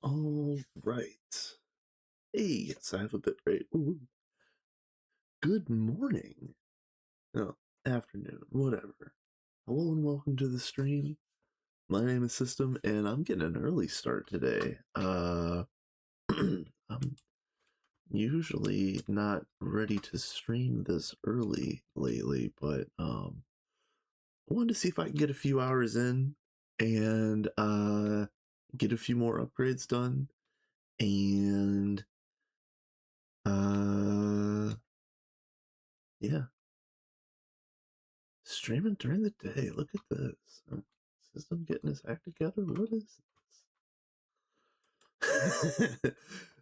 All right. Hey, yes, I have a bit right. Ooh. Good morning. No, afternoon, whatever. Hello and welcome to the stream. My name is System, and I'm getting an early start today. I'm usually not ready to stream this early lately, but I wanted to see if I can get a few hours in and get a few more upgrades done, and yeah, streaming during the day. Look at this. System getting his act together. What is this?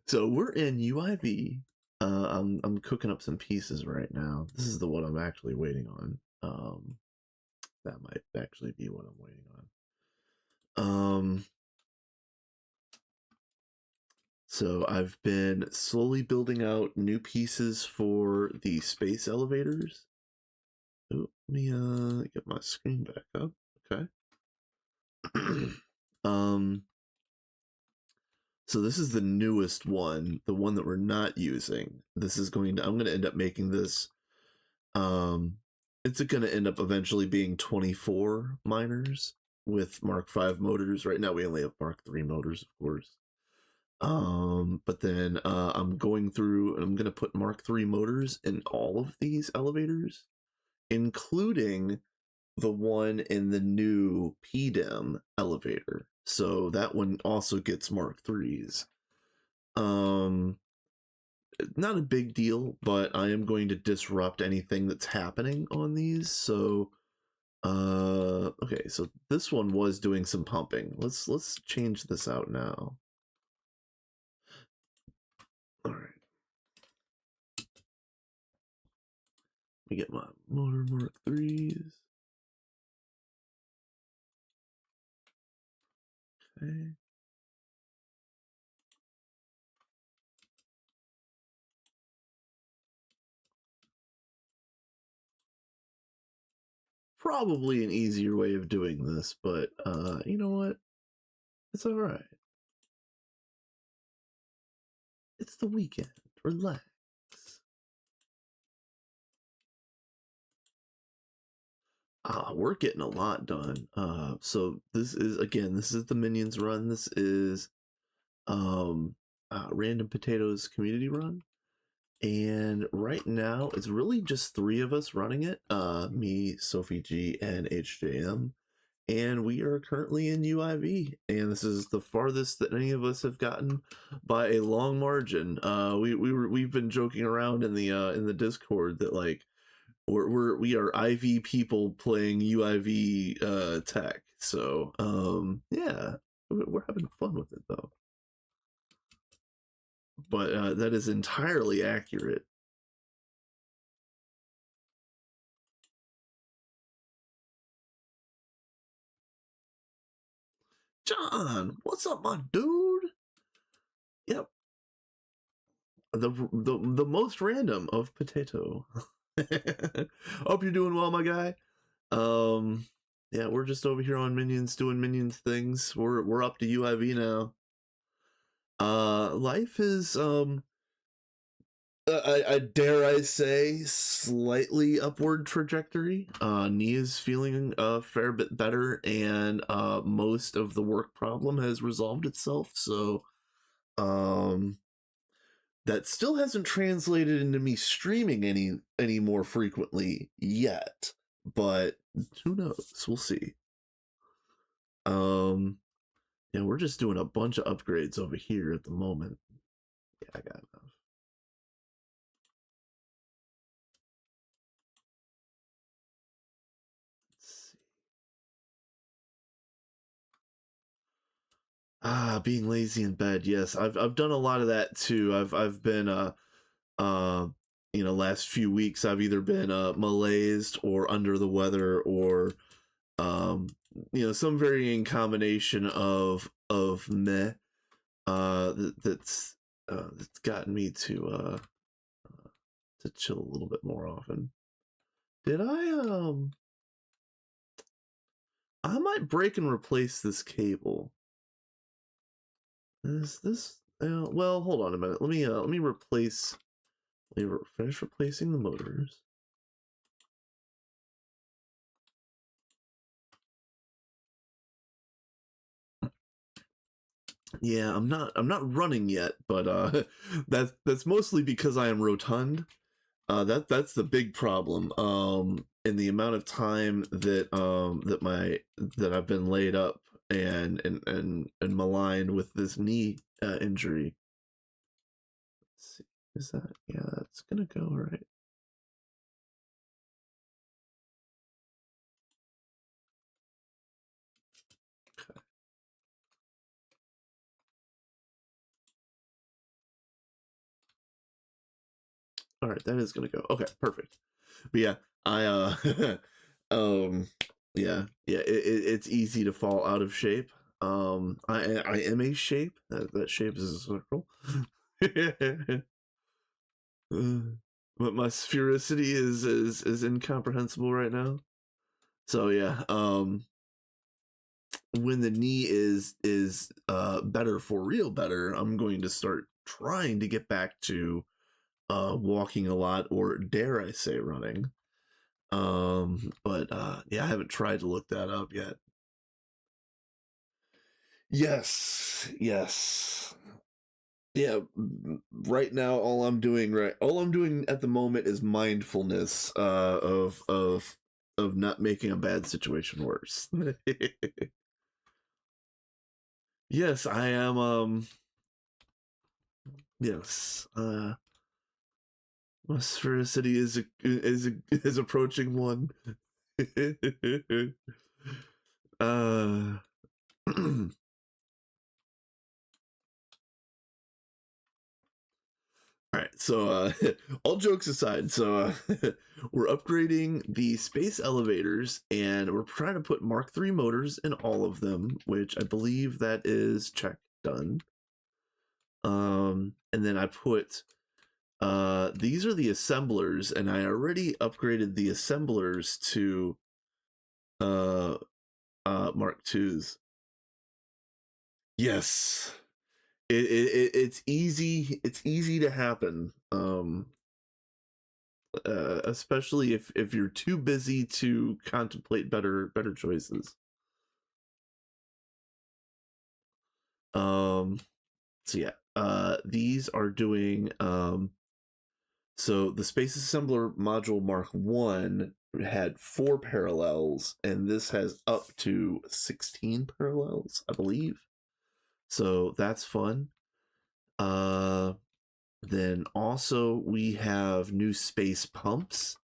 So we're in UIV. I'm cooking up some pieces right now. This is the one I'm actually waiting on. That might actually be what I'm waiting on. So I've been slowly building out new pieces for the space elevators. Oh, let me get my screen back up. Okay. So this is the newest one, the one that we're not using. This is I'm going to end up making this, it's going to end up eventually being 24 miners with Mark 5 motors. Right now we only have Mark 3 motors, of course. But then I'm going through and I'm going to put Mark 3 motors in all of these elevators, including the one in the new PDEM elevator. So that one also gets Mark 3s. Not a big deal, but I am going to disrupt anything that's happening on these. So okay, so this one was doing some pumping. Let's change this out now. All right. Let me get my motor Mark 3s. Okay. Probably an easier way of doing this, but you know what? It's all right. It's the weekend. Relax. We're getting a lot done. So this is the Minions run. This is Random Potatoes community run, and right now it's really just 3 of us running it. Me, Sophie G, and HJM, and we are currently in UIV, and this is the farthest that any of us have gotten by a long margin. We've been joking around in the Discord that like we are IV people playing UIV tech. So yeah, we're having fun with it though. But that is entirely accurate. John, what's up, my dude? Yep. The most random of potato. Hope you're doing well, my guy. Yeah, we're just over here on Minions doing Minions things. We're up to UIV now. Life is I dare I say slightly upward trajectory. Nia's feeling a fair bit better, and most of the work problem has resolved itself. So that still hasn't translated into me streaming any more frequently yet, but who knows? We'll see. Yeah, we're just doing a bunch of upgrades over here at the moment. Yeah, I got enough. Being lazy in bed. Yes, I've done a lot of that too. I've been last few weeks I've either been malaised or under the weather, or some varying combination of meh. That's gotten me to chill a little bit more often. Did I might break and replace this cable. Is this? Well, hold on a minute. Let me replace. Let me finish replacing the motors. Yeah, I'm not running yet, but that's mostly because I am rotund. That's the big problem. In the amount of time that I've been laid up and maligned with this knee injury. Let's see, is that, yeah, that's gonna go right. Okay. All right, that is gonna go. Okay, perfect. But yeah, I um it's easy to fall out of shape. I am a shape. That shape is a circle. But my sphericity is incomprehensible right now. So yeah, when the knee is better for real better, I'm going to start trying to get back to walking a lot, or dare I say running. But yeah, I haven't tried to look that up yet. Yes. Yeah, right now all I'm doing at the moment is mindfulness of not making a bad situation worse. Yes, I am yes. My sphericity is approaching one. uh All right, so all jokes aside, so we're upgrading the space elevators, and we're trying to put Mark III motors in all of them, which I believe that is check done. And then I put these are the assemblers, and I already upgraded the assemblers to Mark IIs. Yes, it's easy. It's easy to happen. Especially if you're too busy to contemplate better choices. So yeah, these are doing so the Space Assembler Module Mark 1 had 4 parallels, and this has up to 16 parallels, I believe. So that's fun. Then also we have new space pumps,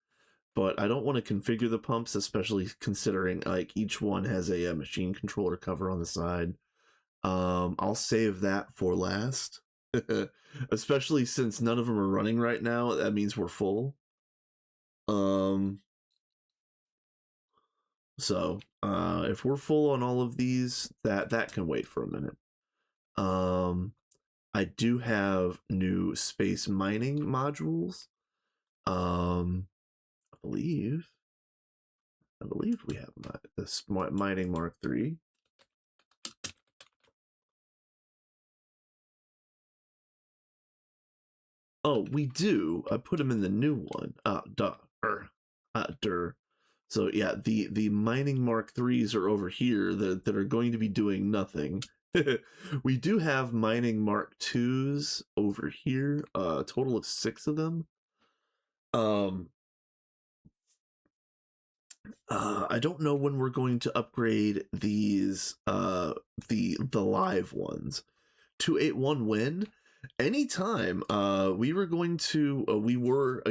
but I don't want to configure the pumps, especially considering like each one has a machine controller cover on the side. I'll save that for last, especially since none of them are running right now. That means we're full. So if we're full on all of these, that can wait for a minute. I do have new space mining modules. I believe we have this mining Mark III. Oh, we do. I put them in the new one. So yeah, the mining Mark IIIs are over here that are going to be doing nothing. We do have mining Mark IIs over here. A total of 6 of them. I don't know when we're going to upgrade these the live ones. 281 win anytime. We were going to we were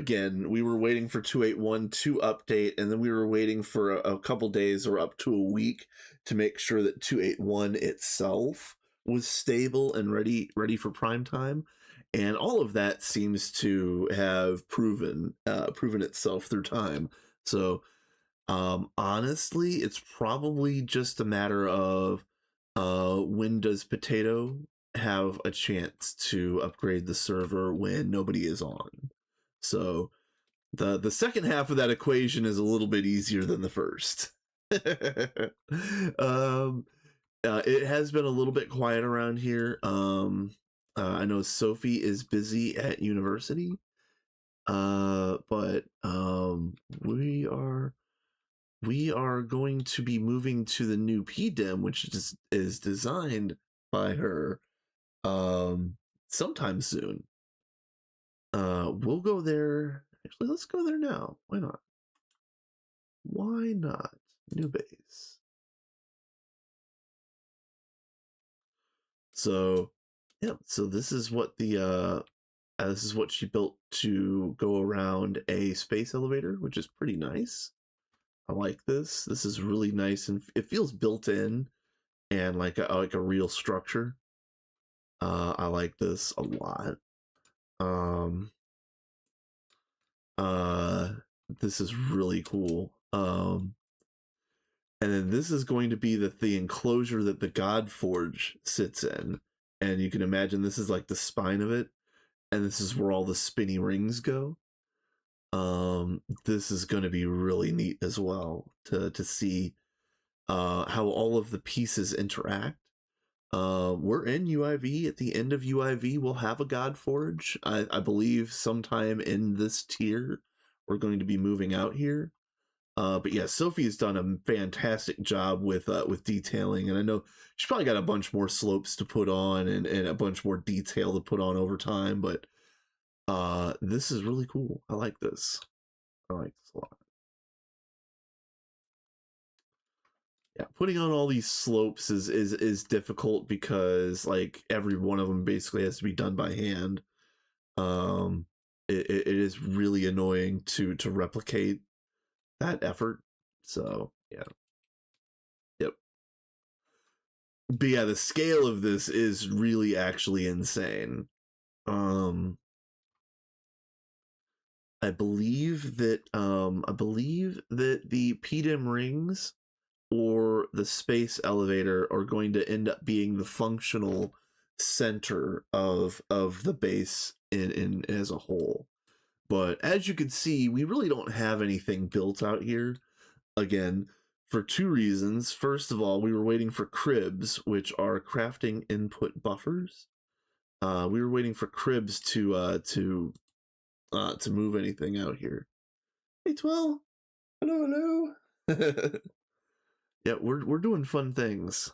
waiting for 281 to update, and then we were waiting for a couple days or up to a week to make sure that 281 itself was stable and ready for prime time, and all of that seems to have proven itself through time. So honestly, it's probably just a matter of when does Potato have a chance to upgrade the server when nobody is on. So the second half of that equation is a little bit easier than the first. um It has been a little bit quiet around here. I know Sophie is busy at university, but we are going to be moving to the new PDEM, which is designed by her sometime soon. We'll go there. Actually, let's go there now. Why not? Why not? New base. So, yeah. So this is what this is what she built to go around a space elevator, which is pretty nice. I like this. This is really nice, and it feels built in and like a real structure. I like this a lot. This is really cool. And then this is going to be the enclosure that the God Forge sits in, and you can imagine this is like the spine of it, and this is where all the spinny rings go. This is going to be really neat as well to see how all of the pieces interact. We're in UIV. At the end of UIV, we'll have a God Forge. I believe sometime in this tier, we're going to be moving out here. But yeah, Sophie has done a fantastic job with detailing, and I know she's probably got a bunch more slopes to put on and a bunch more detail to put on over time. But this is really cool. I like this. I like this a lot. Yeah, putting on all these slopes is difficult because like every one of them basically has to be done by hand. It is really annoying to replicate that effort. So yeah. Yep. But yeah, the scale of this is really actually insane. I believe that the PDEM rings or the space elevator are going to end up being the functional center of the base in as a whole. But as you can see, we really don't have anything built out here. Again, for two reasons. First of all, we were waiting for cribs, which are crafting input buffers. We were waiting for cribs to move anything out here. Hey, 12. Hello, hello. Yeah, we're doing fun things.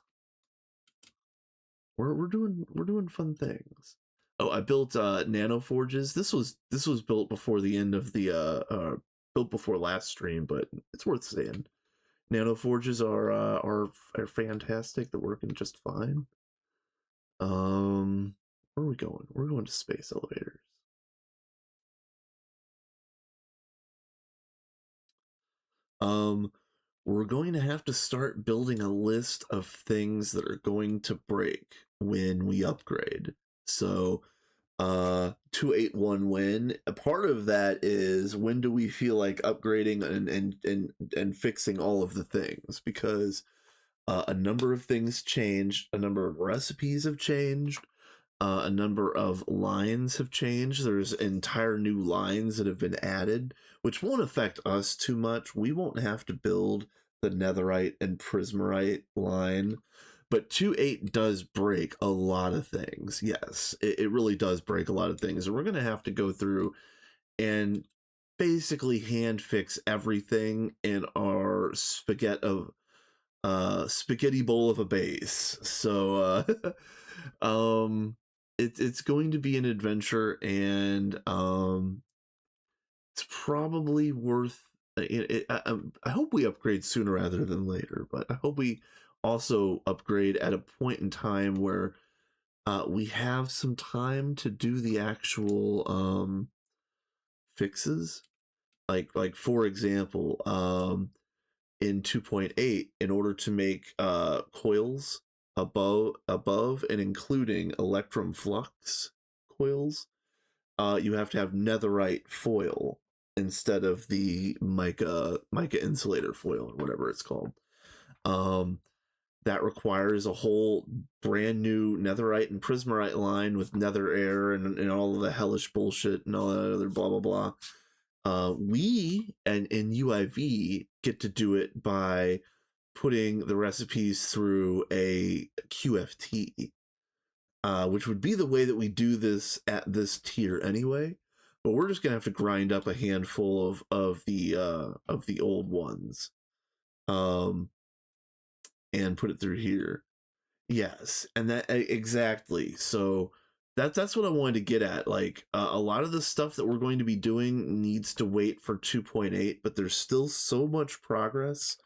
We're doing fun things. Oh, I built nano forges. This was built before the end of the built before last stream, but it's worth saying. Nano forges are fantastic. They're working just fine. Where are we going? We're going to space elevators. We're going to have to start building a list of things that are going to break when we upgrade. So 281 when a part of that is when do we feel like upgrading and fixing all of the things, because a number of things changed, a number of recipes have changed, a number of lines have changed. There's entire new lines that have been added, which won't affect us too much. We won't have to build the netherite and prismarite line, but 2.8 does break a lot of things. Yes, it really does break a lot of things, and we're going to have to go through and basically hand fix everything in our spaghetti bowl of a base. So it's going to be an adventure, and it's probably worth I hope we upgrade sooner rather than later, but I hope we also upgrade at a point in time where we have some time to do the actual fixes. Like for example, in 2.8, in order to make coils above and including electrum flux coils, you have to have netherite foil instead of the mica insulator foil or whatever it's called. That requires a whole brand new netherite and prismarite line with nether air and all of the hellish bullshit and all that other blah blah blah. We and in UIV get to do it by putting the recipes through a QFT, which would be the way that we do this at this tier anyway. But we're just gonna have to grind up a handful of the old ones, and put it through here. Yes, and that exactly. So that's what I wanted to get at. Like a lot of the stuff that we're going to be doing needs to wait for 2.8, but there's still so much progress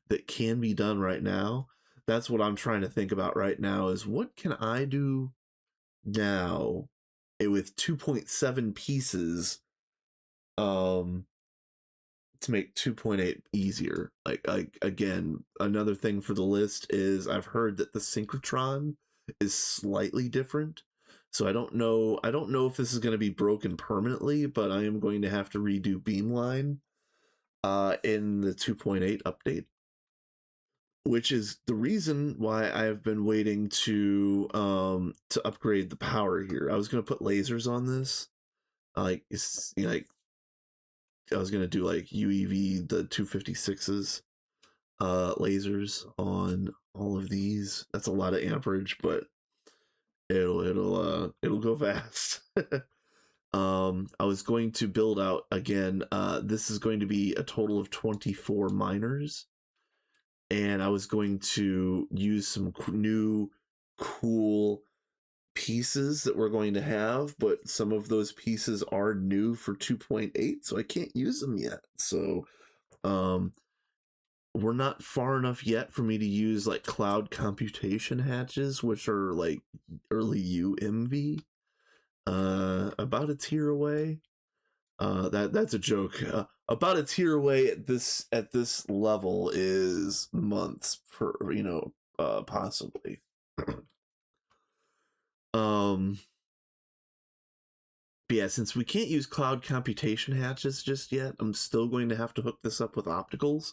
that can be done right now. That's what I'm trying to think about right now is what can I do now with 2.7 pieces to make 2.8 easier. Like again, another thing for the list is I've heard that the synchrotron is slightly different. So I don't know if this is going to be broken permanently, but I am going to have to redo Beamline in the 2.8 update, which is the reason why I have been waiting to upgrade the power here. I was going to put lasers on this, like it's like I was going to do like UIV the 256s lasers on all of these. That's a lot of amperage, but it'll go fast. I was going to build out again. This is going to be a total of 24 miners, and I was going to use some new cool pieces that we're going to have, but some of those pieces are new for 2.8, so I can't use them yet. So we're not far enough yet for me to use like cloud computation hatches, which are like early UMV, about a tier away. That's a joke. About a tier away at this level is months per, possibly. But yeah, since we can't use cloud computation hatches just yet, I'm still going to have to hook this up with opticals.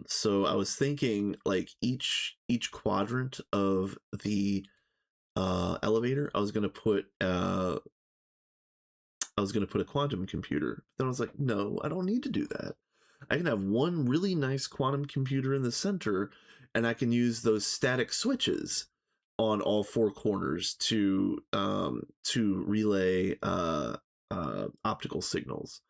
So I was thinking like each quadrant of the elevator, I was gonna put a quantum computer. Then I was like, no, I don't need to do that. I can have one really nice quantum computer in the center, and I can use those static switches on all four corners to relay optical signals.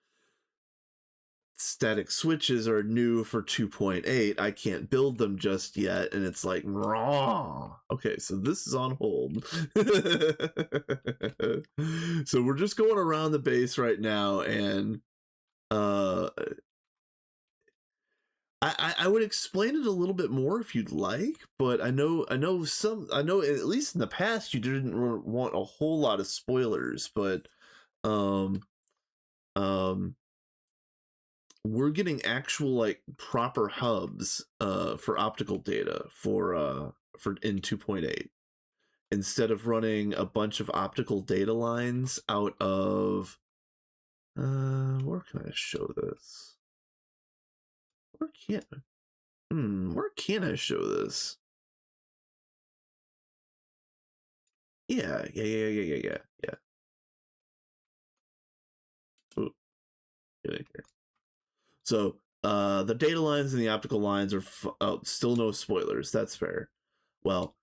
Static switches are new for 2.8. I can't build them just yet, and it's like raw. Okay, so this is on hold. So we're just going around the base right now, and I would explain it a little bit more if you'd like, but I know at least in the past you didn't want a whole lot of spoilers, but we're getting actual like proper hubs for optical data for in 2.8 instead of running a bunch of optical data lines out of where can I show this? Where can I show this? Yeah. Ooh, get in here. So the data lines and the optical lines are still no spoilers. That's fair. Well,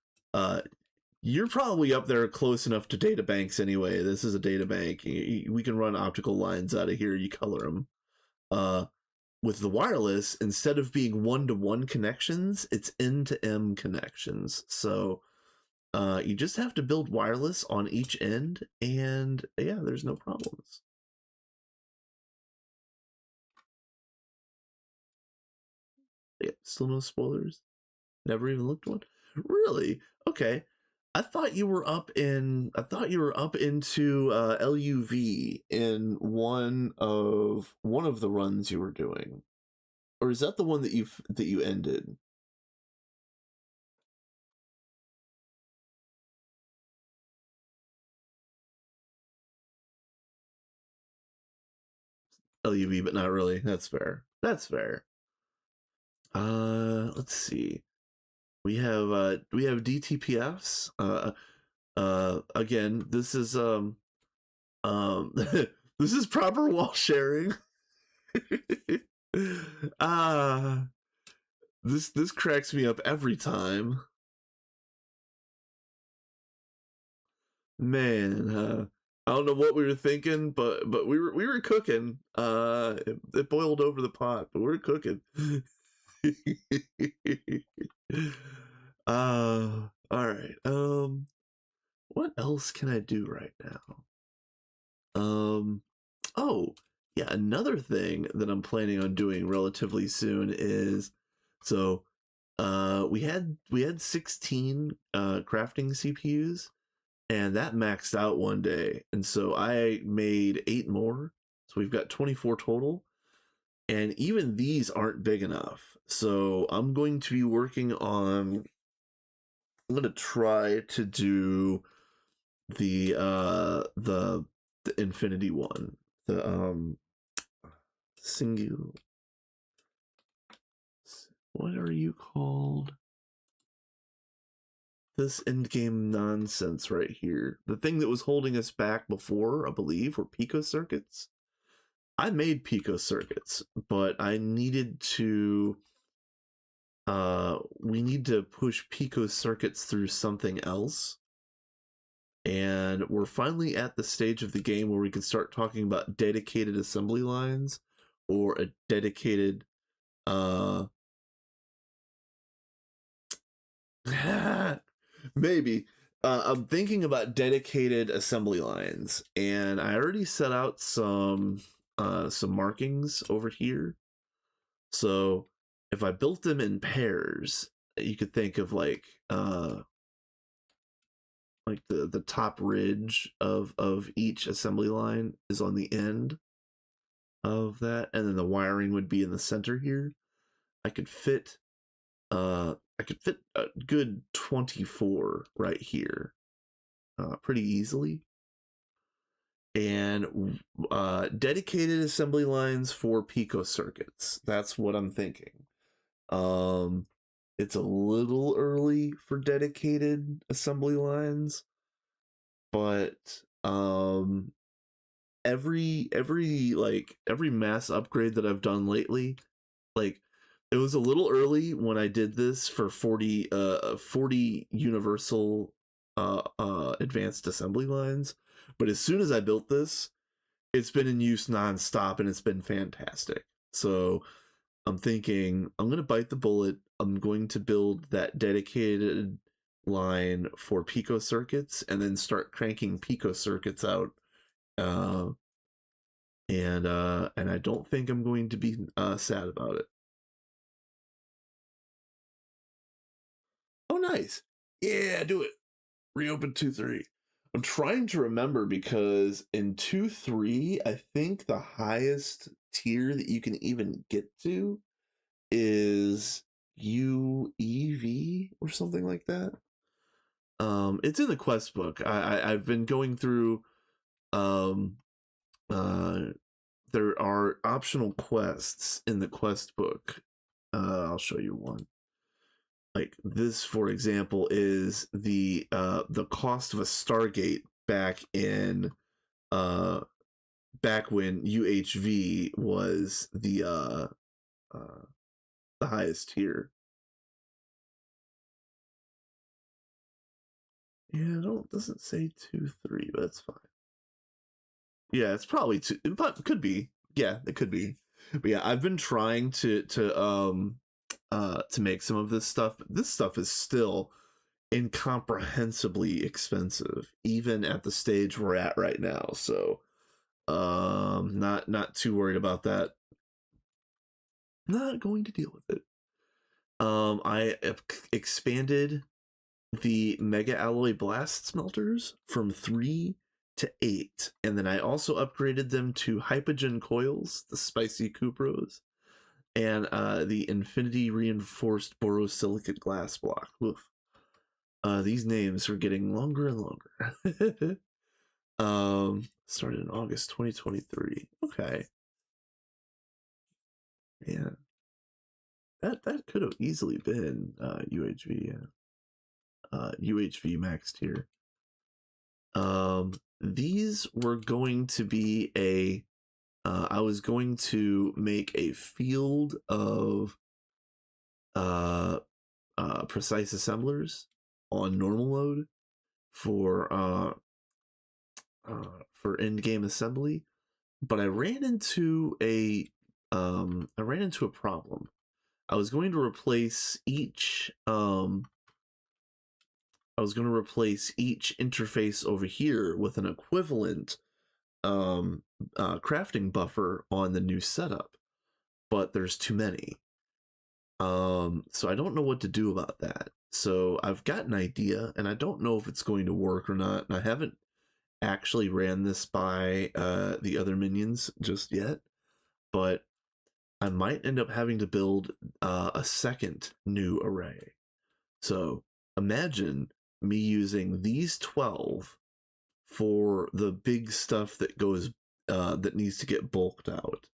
you're probably up there close enough to data banks anyway. This is a data bank. We can run optical lines out of here. You color them. With the wireless, instead of being one-to-one connections, it's N-to-M connections. So you just have to build wireless on each end, and yeah, there's no problems. Yeah, still no spoilers. Never even looked one. Really? Okay. I thought you were up into LUV in one of the runs you were doing, or is that the one that you ended? LUV, but not really. That's fair. That's fair. Let's see. We have DTPFs. Again, this is this is proper wall sharing. This cracks me up every time. Man, I don't know what we were thinking, but we were cooking. It boiled over the pot, but we were cooking. All right. What else can I do right now? Oh, yeah, another thing that I'm planning on doing relatively soon is so we had 16 crafting CPUs, and that maxed out one day, and so I made 8 more, so we've got 24 total, and even these aren't big enough. So I'm going to be working on I'm going to try to do the infinity one, the single, what are you called, this end game nonsense right here, the thing that was holding us back before, I believe, were pico circuits. I made pico circuits, but I needed to we need to push pico circuits through something else, and we're finally at the stage of the game where we can start talking about dedicated assembly lines or a dedicated maybe I'm thinking about dedicated assembly lines, and I already set out some markings over here. So if I built them in pairs, you could think of like the top ridge of each assembly line is on the end of that, and then the wiring would be in the center here. I could fit a good 24 right here, pretty easily. And dedicated assembly lines for pico circuits. That's what I'm thinking. It's a little early for dedicated assembly lines, but every mass upgrade that I've done lately, like, it was a little early when I did this for 40 universal advanced assembly lines, but as soon as I built this, it's been in use nonstop and it's been fantastic. So I'm thinking I'm gonna bite the bullet. I'm going to build that dedicated line for pico circuits and then start cranking pico circuits out. Uh, and I don't think I'm going to be sad about it. Oh, nice. Yeah, do it. Reopen 2.3. I'm trying to remember because in 2.3, I think the highest tier that you can even get to is UEV or something like that. It's in the quest book. I've been going through. Um, uh, there are optional quests in the quest book. I'll show you one. Like this, for example, is the cost of a Stargate uh back when UHV was the highest tier. Yeah, it doesn't say 2.3, but that's fine. Yeah, it's probably two, but could be. Yeah, it could be. But yeah, I've been trying to make some of this stuff, but this stuff is still incomprehensibly expensive, even at the stage we're at right now. So not too worried about that. Not going to deal with it. I have expanded the Mega Alloy Blast smelters from 3 to 8, and then I also upgraded them to Hypogen coils, the spicy Cupros, and the Infinity Reinforced Borosilicate glass block. Oof. These names are getting longer and longer. Started in August 2023. Okay. Yeah. That could have easily been UHV. UHV max tier. These were going to be I was going to make a field of precise assemblers on normal mode for end game assembly, but I ran into a problem. I was going to replace each interface over here with an equivalent crafting buffer on the new setup, but there's too many. So I don't know what to do about that. So I've got an idea, and I don't know if it's going to work or not. And I haven't actually ran this by the other minions just yet, but I might end up having to build a second new array. So imagine me using these 12 for the big stuff that goes that needs to get bulked out,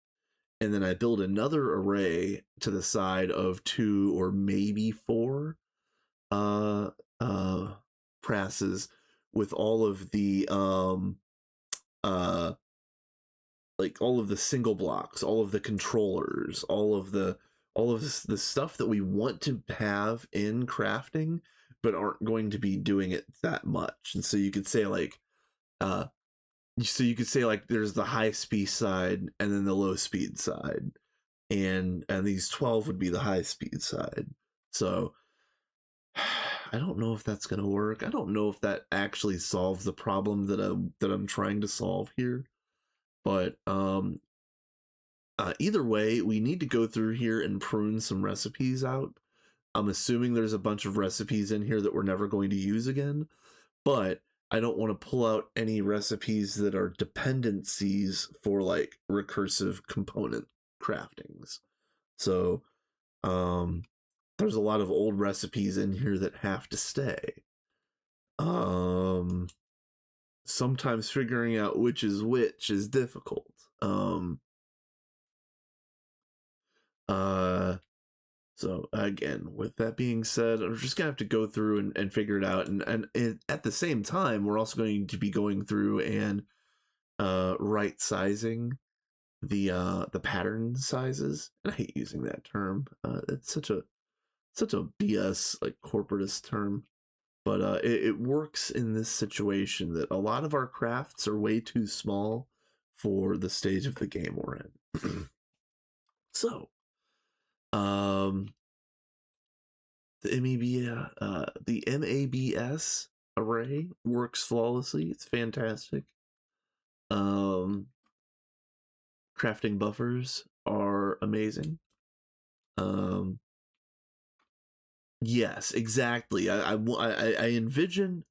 and then I build another array to the side of 2 or maybe 4 uh presses with all of the uh like all of the single blocks, all of the controllers, all of the stuff that we want to have in crafting but aren't going to be doing it that much. And so you could say like there's the high speed side and then the low speed side, and these 12 would be the high speed side. So I don't know if that's going to work. I don't know if that actually solves the problem that I'm trying to solve here. But either way, we need to go through here and prune some recipes out. I'm assuming there's a bunch of recipes in here that we're never going to use again, but I don't want to pull out any recipes that are dependencies for like recursive component craftings. So there's a lot of old recipes in here that have to stay. Sometimes figuring out which is difficult. So again, with that being said, I'm just gonna have to go through and figure it out, and at the same time, we're also going to be going through and right sizing the pattern sizes. And I hate using that term. It's such a BS like corporatist term, but it works in this situation that a lot of our crafts are way too small for the stage of the game we're in. So, the MABS array works flawlessly. It's fantastic. Crafting buffers are amazing. Yes, exactly. I envision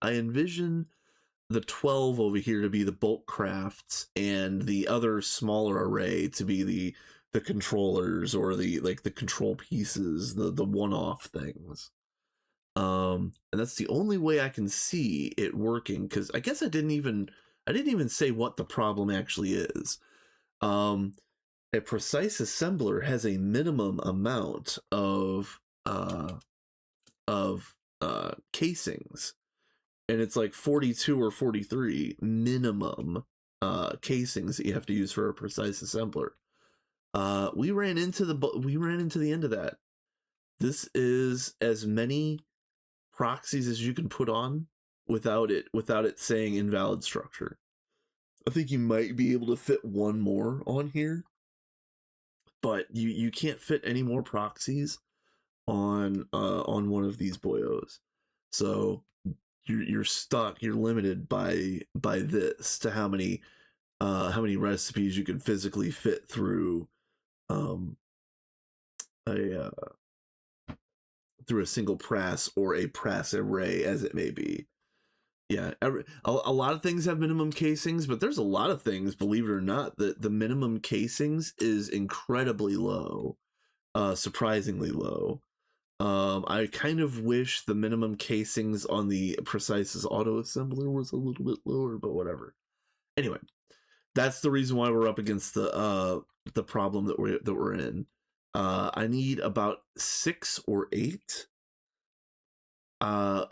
the 12 over here to be the bulk crafts, and the other smaller array to be the controllers, or the control pieces, the one-off things. And that's the only way I can see it working, because I guess I didn't even say what the problem actually is. A precise assembler has a minimum amount of casings, and it's like 42 or 43 minimum casings that you have to use for a precise assembler. We ran into the end of that. This is as many proxies as you can put on without it saying invalid structure. I think you might be able to fit one more on here, but you can't fit any more proxies on one of these boyos. So you're stuck. You're limited by this to how many recipes you can physically fit through through a single press or a press array, as it may be. Yeah, a lot of things have minimum casings, but there's a lot of things, believe it or not, that the minimum casings is incredibly low, surprisingly low. I kind of wish the minimum casings on the Precise's auto assembler was a little bit lower, but whatever. Anyway, that's the reason why we're up against the problem that we're in. I need about 6 or 8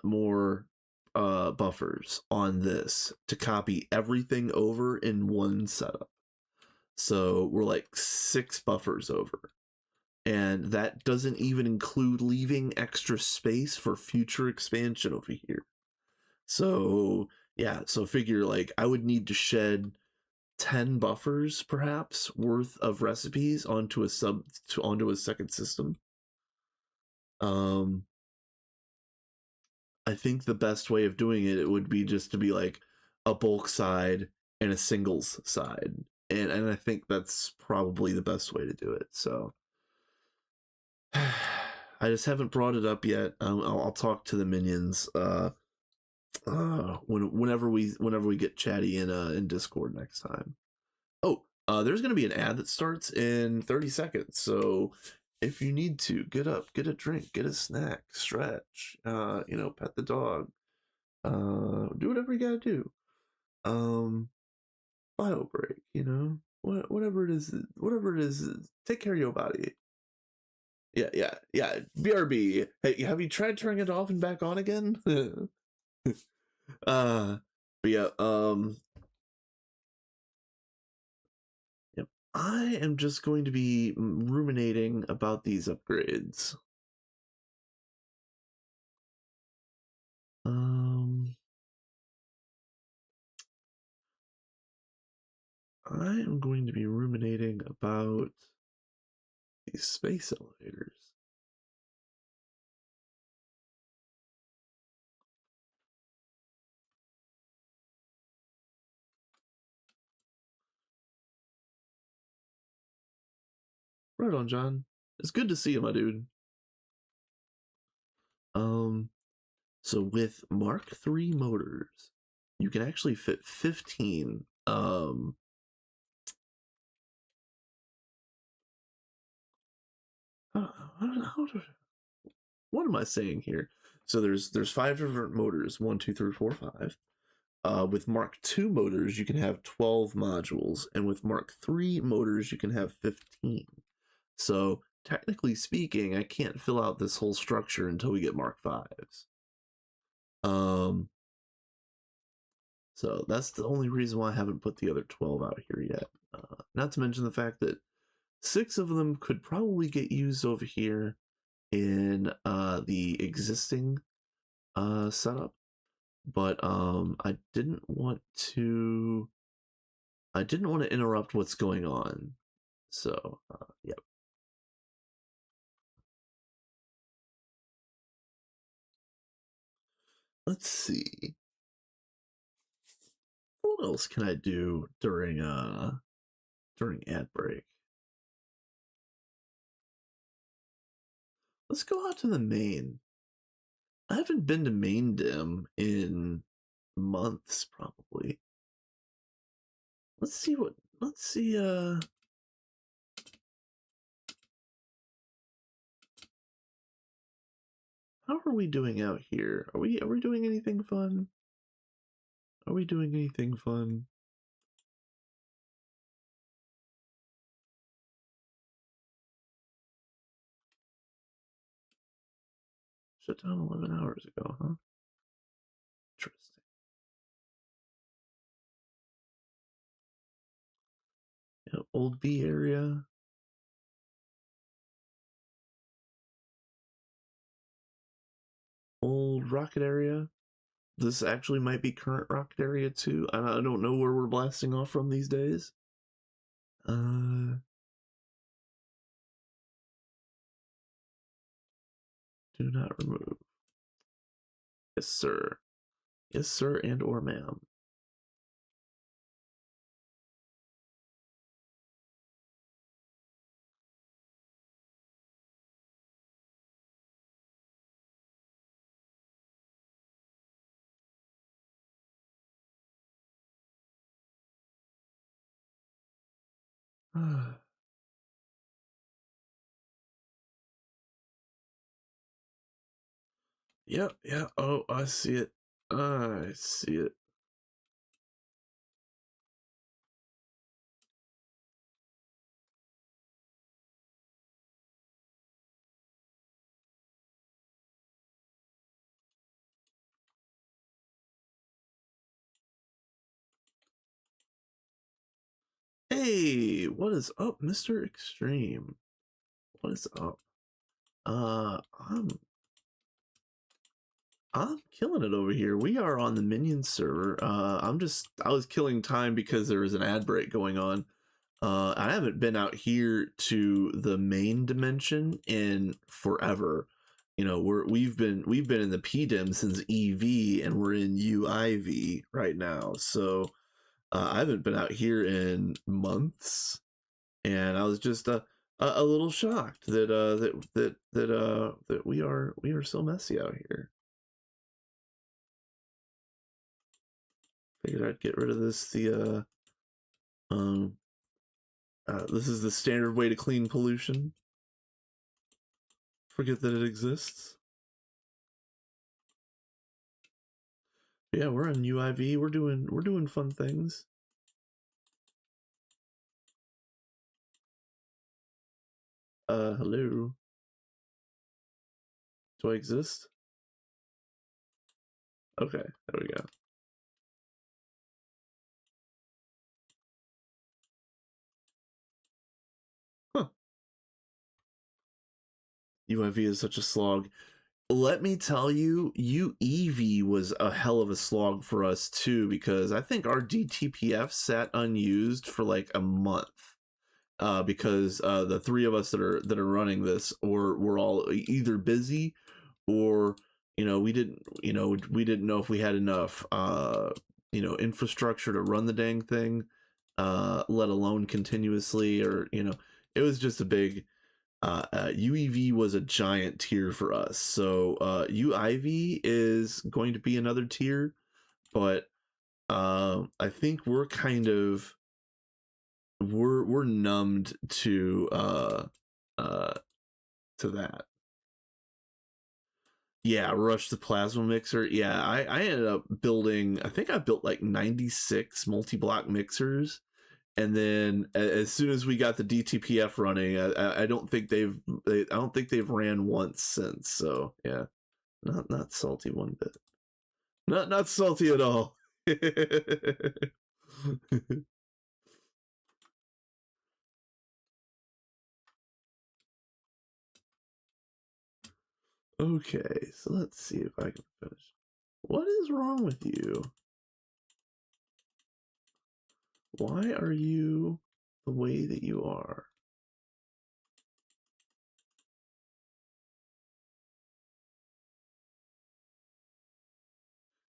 more buffers on this to copy everything over in one setup. So we're like 6 buffers over. And that doesn't even include leaving extra space for future expansion over here. So yeah, so figure like I would need to shed 10 buffers perhaps worth of recipes onto a second system. I think the best way of doing it would be just to be like a bulk side and a singles side. And I think that's probably the best way to do it. So I just haven't brought it up yet. I'll talk to the minions whenever we get chatty in Discord next time. Oh, there's gonna be an ad that starts in 30 seconds. So if you need to get up, get a drink, get a snack, stretch, pet the dog, do whatever you gotta do. Bio break, whatever it is, take care of your body. Yeah. BRB. Hey, have you tried turning it off and back on again? But yeah, yep. I am just going to be ruminating about these upgrades. I am going to be ruminating about these space elevators. Right on, John. It's good to see you, my dude. So with Mark III motors, you can actually fit 15. What am I saying here? So there's 5 different motors, 1, 2, 3, 4, 5. With Mark II motors, you can have 12 modules, and with Mark III motors, you can have 15. So technically speaking, I can't fill out this whole structure until we get Mark Vs. So that's the only reason why I haven't put the other 12 out here yet. Not to mention the fact that 6 of them could probably get used over here in the existing setup, but I didn't want to interrupt what's going on. So yep. Let's see. What else can I do during ad break? Let's go out to the main. I haven't been to main dim in months, probably. Let's see. How are we doing out here? Are we doing anything fun? Are we doing anything fun? Shut down 11 hours ago, huh? Interesting. Yeah, old B area. Old rocket area. This actually might be current rocket area too. I don't know where we're blasting off from these days. Do not remove. Yes, sir. Yes, sir, and or ma'am. Yep, yeah. Oh, I see it. I see it. Hey, what is up, Mr. Extreme? What is up? I'm killing it over here. We are on the Minions server. I was killing time because there was an ad break going on. I haven't been out here to the main dimension in forever. You know, we've been in the PDIM since EV, and we're in UIV right now. So I haven't been out here in months, and I was just a little shocked that we are so messy out here. Figured I'd get rid of this. This is the standard way to clean pollution. Forget that it exists. Yeah, we're on UIV. We're doing fun things. Hello. Do I exist? Okay, there we go. Huh. UIV is such a slog. Let me tell you, UEV was a hell of a slog for us too, because I think our DTPF sat unused for like a month. Because the three of us that are running this, or we're all either busy, or we didn't know if we had enough infrastructure to run the dang thing, let alone continuously, or it was just a big UEV was a giant tier for us. So UIV is going to be another tier, but I think we're kind of we're numbed to that. Yeah, rush the plasma mixer. Yeah, I ended up building, I think I built like 96 multi-block mixers, and then as soon as we got the DTPF running, I don't think they've ran once since. So yeah, not salty one bit. Not salty at all. Okay, so let's see if I can finish. What is wrong with you? Why are you the way that you are?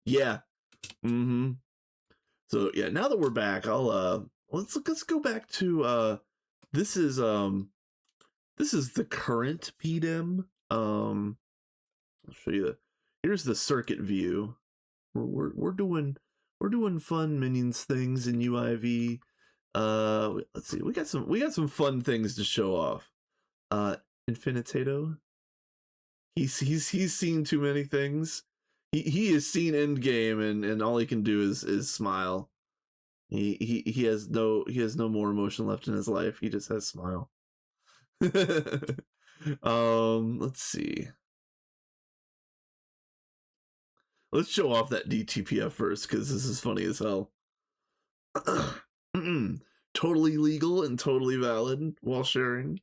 Yeah. Mm-hmm. So yeah, now that we're back, I'll let's go back to this is the current PDIM. I'll show you here's the circuit view. We're doing fun minions things in UIV. Let's see, we got some fun things to show off. Infinitato. He's seen too many things. He has seen Endgame, and all he can do is smile. He has no more emotion left in his life. He just has smile. Let's see. Let's show off that DTPF first, because this is funny as hell. Totally legal and totally valid while sharing.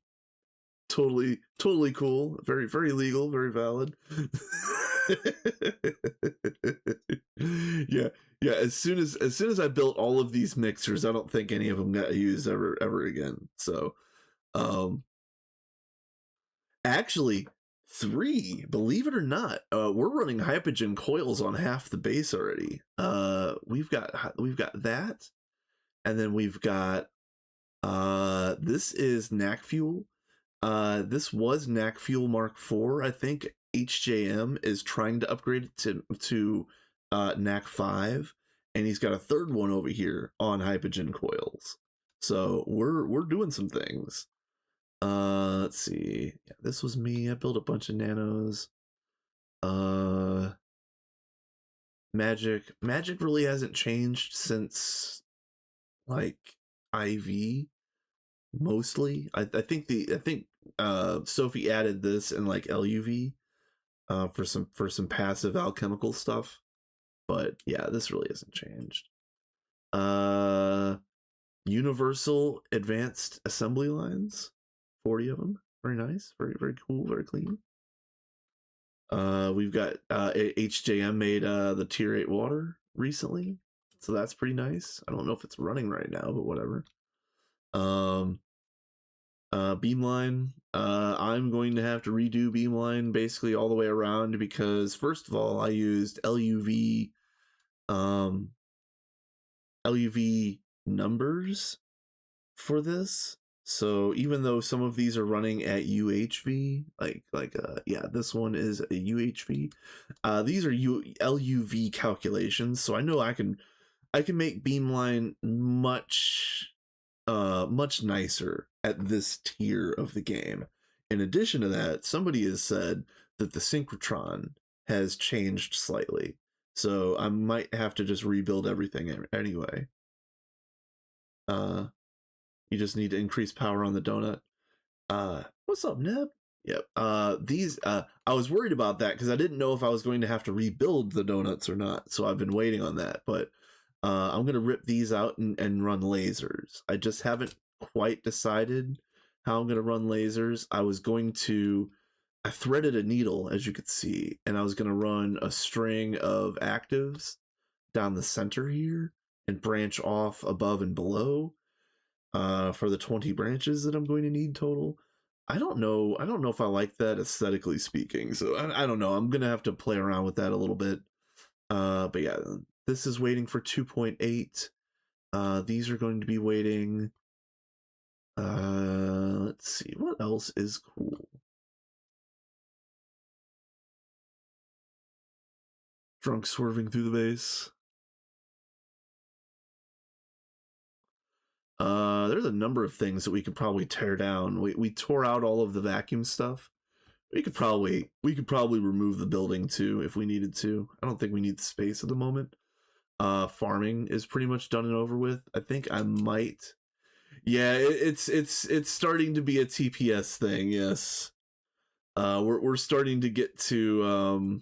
Totally cool. Very legal, very valid. yeah. As soon as I built all of these mixers, I don't think any of them got used ever again. So, actually, 3, believe it or not, we're running hypogen coils on half the base already. We've got that, and then we've got this is NAC fuel. This was NAC fuel Mark IV. I think HJM is trying to upgrade it to NAC 5, and he's got a third one over here on hypogen coils. So we're doing some things. Let's see. Yeah, this was me. I built a bunch of nanos. Magic really hasn't changed since like IV. Mostly, I think Sophie added this in like LUV for some passive alchemical stuff, but yeah, this really hasn't changed. Universal advanced assembly lines, 40 of them, Very nice. Very, very cool. Very clean. We've got HJM made the tier 8 water recently, so that's pretty nice. I don't know if it's running right now, but whatever. Beamline, I'm going to have to redo Beamline basically all the way around, because first of all, I used LUV numbers for this. So even though some of these are running at UHV, yeah, this one is a UHV. These are LUV calculations, so I know I can make Beamline much nicer at this tier of the game. In addition to that, somebody has said that the synchrotron has changed slightly, so I might have to just rebuild everything anyway. You just need to increase power on the donut. What's up, Neb? Yep. These I was worried about that because I didn't know if I was going to have to rebuild the donuts or not, so I've been waiting on that. But I'm gonna rip these out and run lasers. I just haven't quite decided how I'm gonna run lasers. I threaded a needle, as you could see, and I was gonna run a string of actives down the center here and branch off above and below for the 20 branches that I'm going to need total. I don't know if I like that aesthetically speaking, so I don't know. I'm gonna have to play around with that a little bit. But yeah, this is waiting for 2.8. These are going to be waiting. Let's see, what else is cool? Drunk swerving through the base. There's a number of things that we could probably tear down. We tore out all of the vacuum stuff. We could probably remove the building too if we needed to. I don't think we need the space at the moment. Farming is pretty much done and over with. I think I might. Yeah, it's starting to be a TPS thing. Yes. We're starting to get to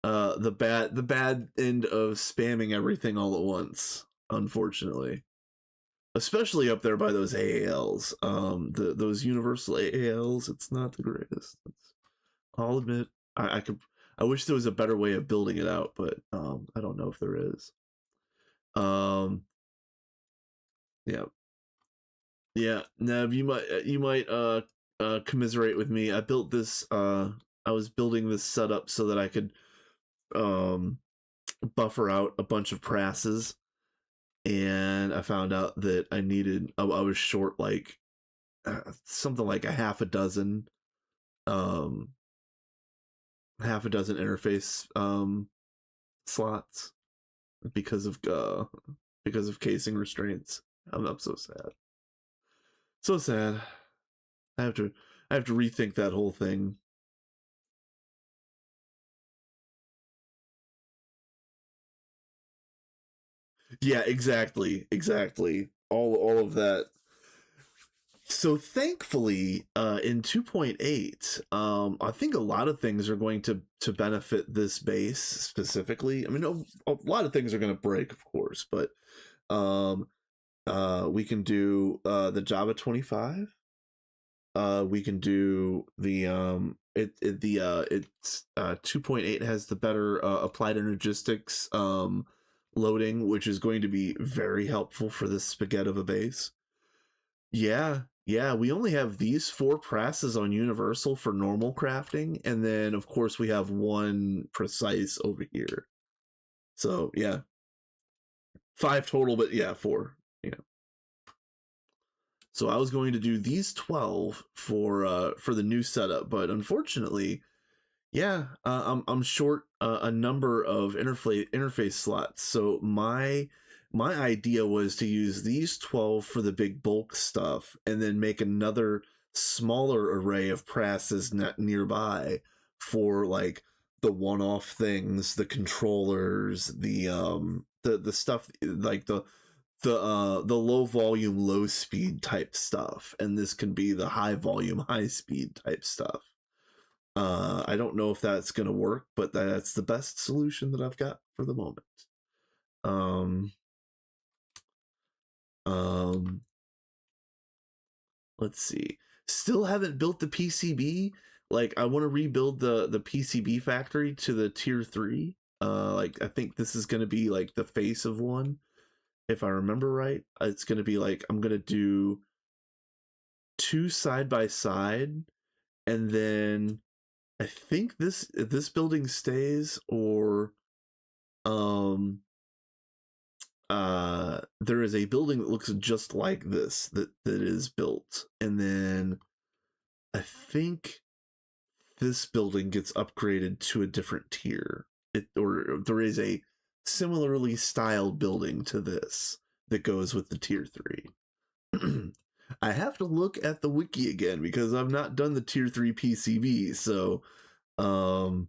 the bad end of spamming everything all at once, unfortunately. Especially up there by those AALs. Those universal AALs, it's not the greatest. I'll admit. I wish there was a better way of building it out, but I don't know if there is. Yeah. Neb, you might commiserate with me. I built this. I was building this setup so that I could buffer out a bunch of prasses, and I found out that I was short like something like a half a dozen interface slots because of casing restraints. I'm so sad. So sad. I have to rethink that whole thing. Yeah, exactly. All of that. So thankfully, in 2.8, I think a lot of things are going to benefit this base specifically. I mean, a lot of things are going to break, of course, but we can do the Java 25. We can do the 2.8 has the better applied energistics loading, which is going to be very helpful for this spaghetti of a base. Yeah, we only have these 4 presses on universal for normal crafting, and then of course we have 1 precise over here. So yeah, 5 total, but yeah, 4. Yeah. So I was going to do these 12 for the new setup, but unfortunately, yeah, I'm short a number of interface slots. So my idea was to use these 12 for the big bulk stuff, and then make another smaller array of presses nearby for like the one-off things, the controllers, the stuff like the low volume, low speed type stuff, and this can be the high volume, high speed type stuff. I don't know if that's gonna work, but that's the best solution that I've got for the moment. Let's see. Still haven't built the PCB. Like, I want to rebuild the PCB factory to the tier 3. Like, I think this is going to be like the face of one, if I remember right. It's going to be like, I'm going to do 2 side by side, and then I think this building stays, or there is a building that looks just like this that is built, and then I think this building gets upgraded to a different tier. Or there is a similarly styled building to this that goes with the tier 3. I have to look at the wiki again because I've not done the tier 3 PCB, so I'll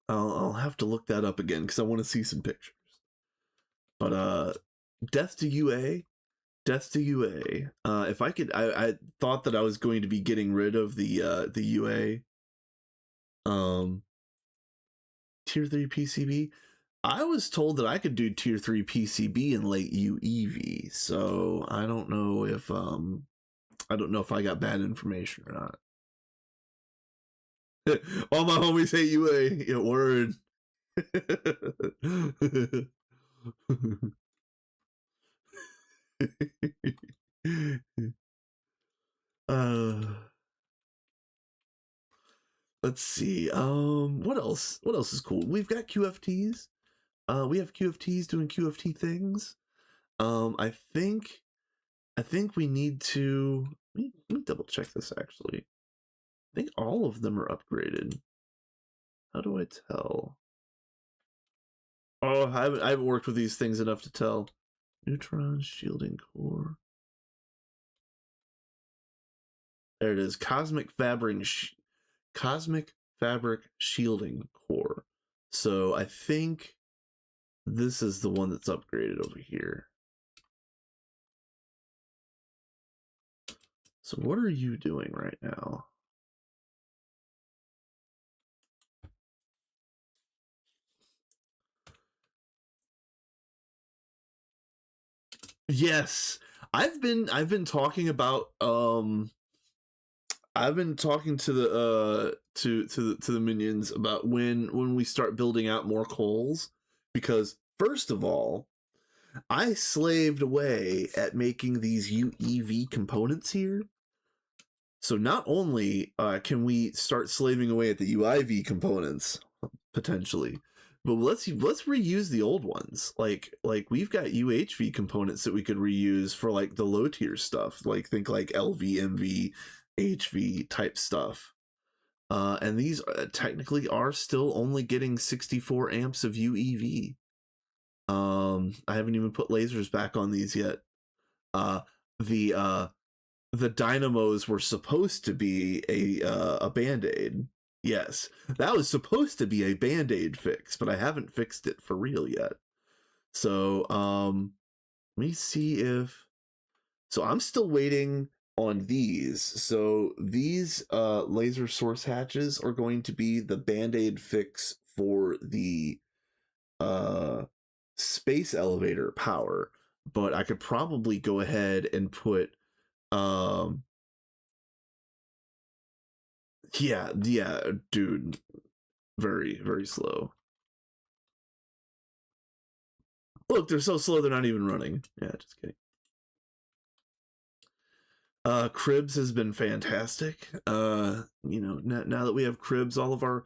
have to look that up again because I want to see some pictures. But death to UA. If I could, I thought that I was going to be getting rid of the UA tier 3 PCB. I was told that I could do tier 3 PCB in late UEV, so I don't know if I got bad information or not. All my homies hate UA. Yeah, word. Let's see. What else? What else is cool? We've got QFTs. We have QFTs doing QFT things. I think we need to. Let me double check this actually. I think all of them are upgraded. How do I tell? Oh, I haven't worked with these things enough to tell. Neutron shielding core. There it is. Cosmic fabric shielding core. So I think this is the one that's upgraded over here. So what are you doing right now? Yes, I've been talking about I've been talking to the to the minions about when we start building out more coals, because first of all, I slaved away at making these UEV components here. So not only can we start slaving away at the UIV components potentially, but let's reuse the old ones. Like we've got UHV components that we could reuse for like the low tier stuff. Like think like LV, MV, HV type stuff. And these technically are still only getting 64 amps of UEV. I haven't even put lasers back on these yet. The dynamos were supposed to be a band-aid. Yes, that was supposed to be a band-aid fix, but I haven't fixed it for real yet. So let me see if, so I'm still waiting on these. So these laser source hatches are going to be the band-aid fix for the space elevator power, but I could probably go ahead and put yeah, dude, very, very slow. Look, they're so slow they're not even running. Yeah, just kidding. Cribs has been fantastic. You know, now that we have cribs, all of our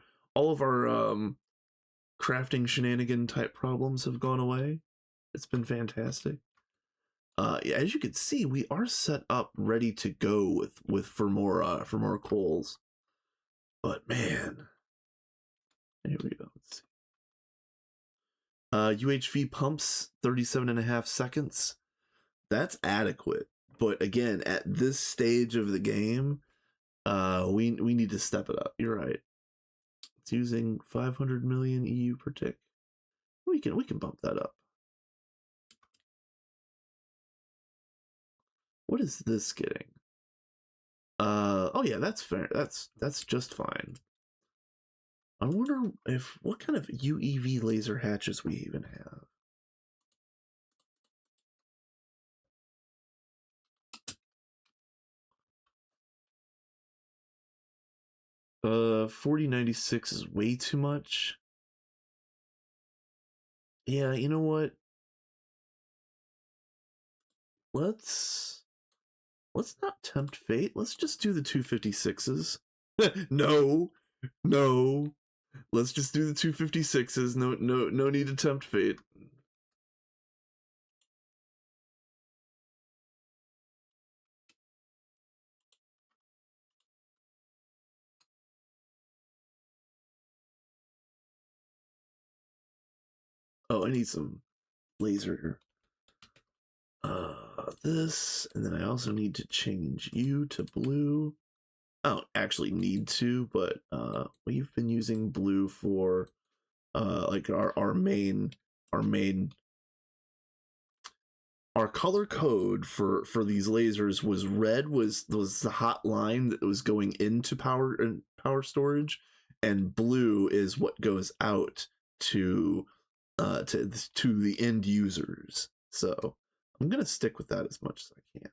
crafting shenanigan type problems have gone away. It's been fantastic. Yeah, as you can see, we are set up ready to go with for more coals. But man, here we go. Let's see. UHV pumps 37.5 seconds. That's adequate. But again, at this stage of the game, we need to step it up. You're right. It's using 500 million EU per tick. We can bump that up. What is this getting? Oh yeah, that's fair. That's just fine. I wonder if what kind of UEV laser hatches we even have. 4096 is way too much. Yeah, you know what? Let's not tempt fate. Let's just do the 256s. No, no. Let's just do the 256s. No need to tempt fate. Oh, I need some laser. This, and then I also need to change you to blue. I don't actually need to, but we've been using blue for like our main our color code for these lasers was red was the hot line that was going into power and power storage, and blue is what goes out to the end users. So I'm gonna stick with that as much as I can.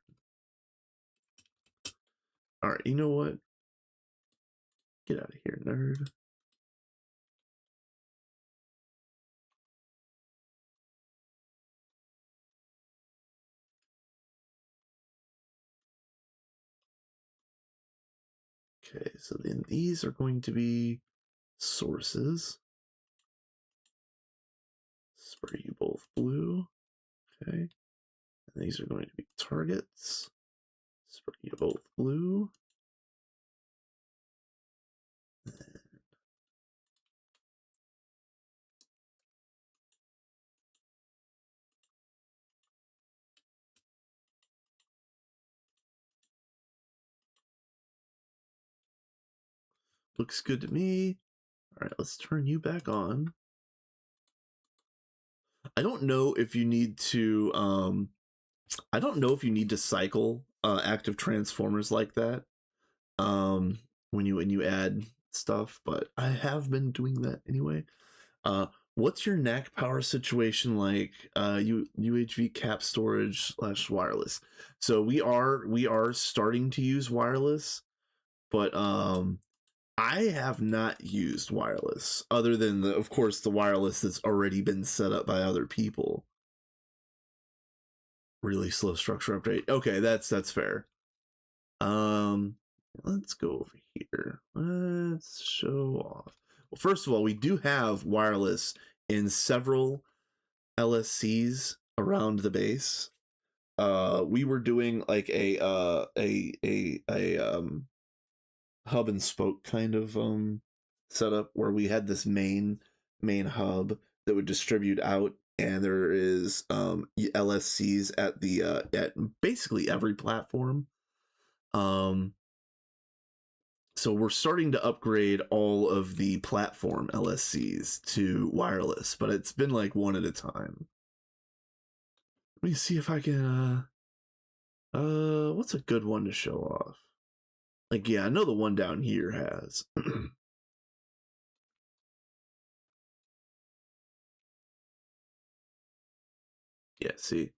All right, you know what? Get out of here, nerd. Okay, so then these are going to be sources. Spray you both blue. Okay. And these are going to be targets. Spray you both blue. Looks good to me. All right, let's turn you back on. I don't know if you need to I don't know if you need to cycle active transformers like that when you add stuff, but I have been doing that anyway. What's your NAC power situation like? UHV cap storage / wireless. So we are starting to use wireless, but I have not used wireless other than of course the wireless that's already been set up by other people. Really slow structure update. Okay, that's fair. Let's go over here. Let's show off. Well, first of all, we do have wireless in several LSCs around the base. We were doing like a hub and spoke kind of setup where we had this main hub that would distribute out, and there is LSCs at the at basically every platform. So we're starting to upgrade all of the platform LSCs to wireless, but it's been like one at a time. Let me see if I can what's a good one to show off? Like, yeah, I know the one down here has. Yeah, see.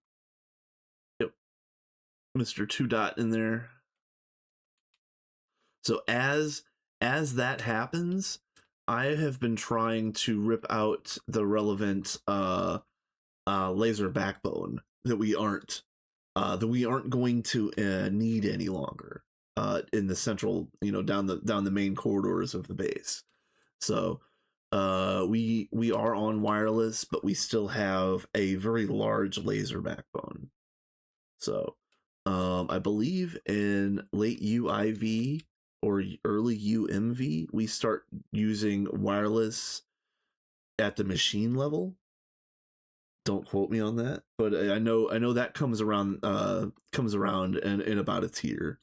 Yep. Mr. Two Dot in there. So as that happens, I have been trying to rip out the relevant laser backbone that we aren't going to need any longer in the central, down the main corridors of the base. So we are on wireless, but we still have a very large laser backbone. So I believe in late UIV or early UMV, we start using wireless at the machine level. Don't quote me on that, but I know that comes around in about a tier.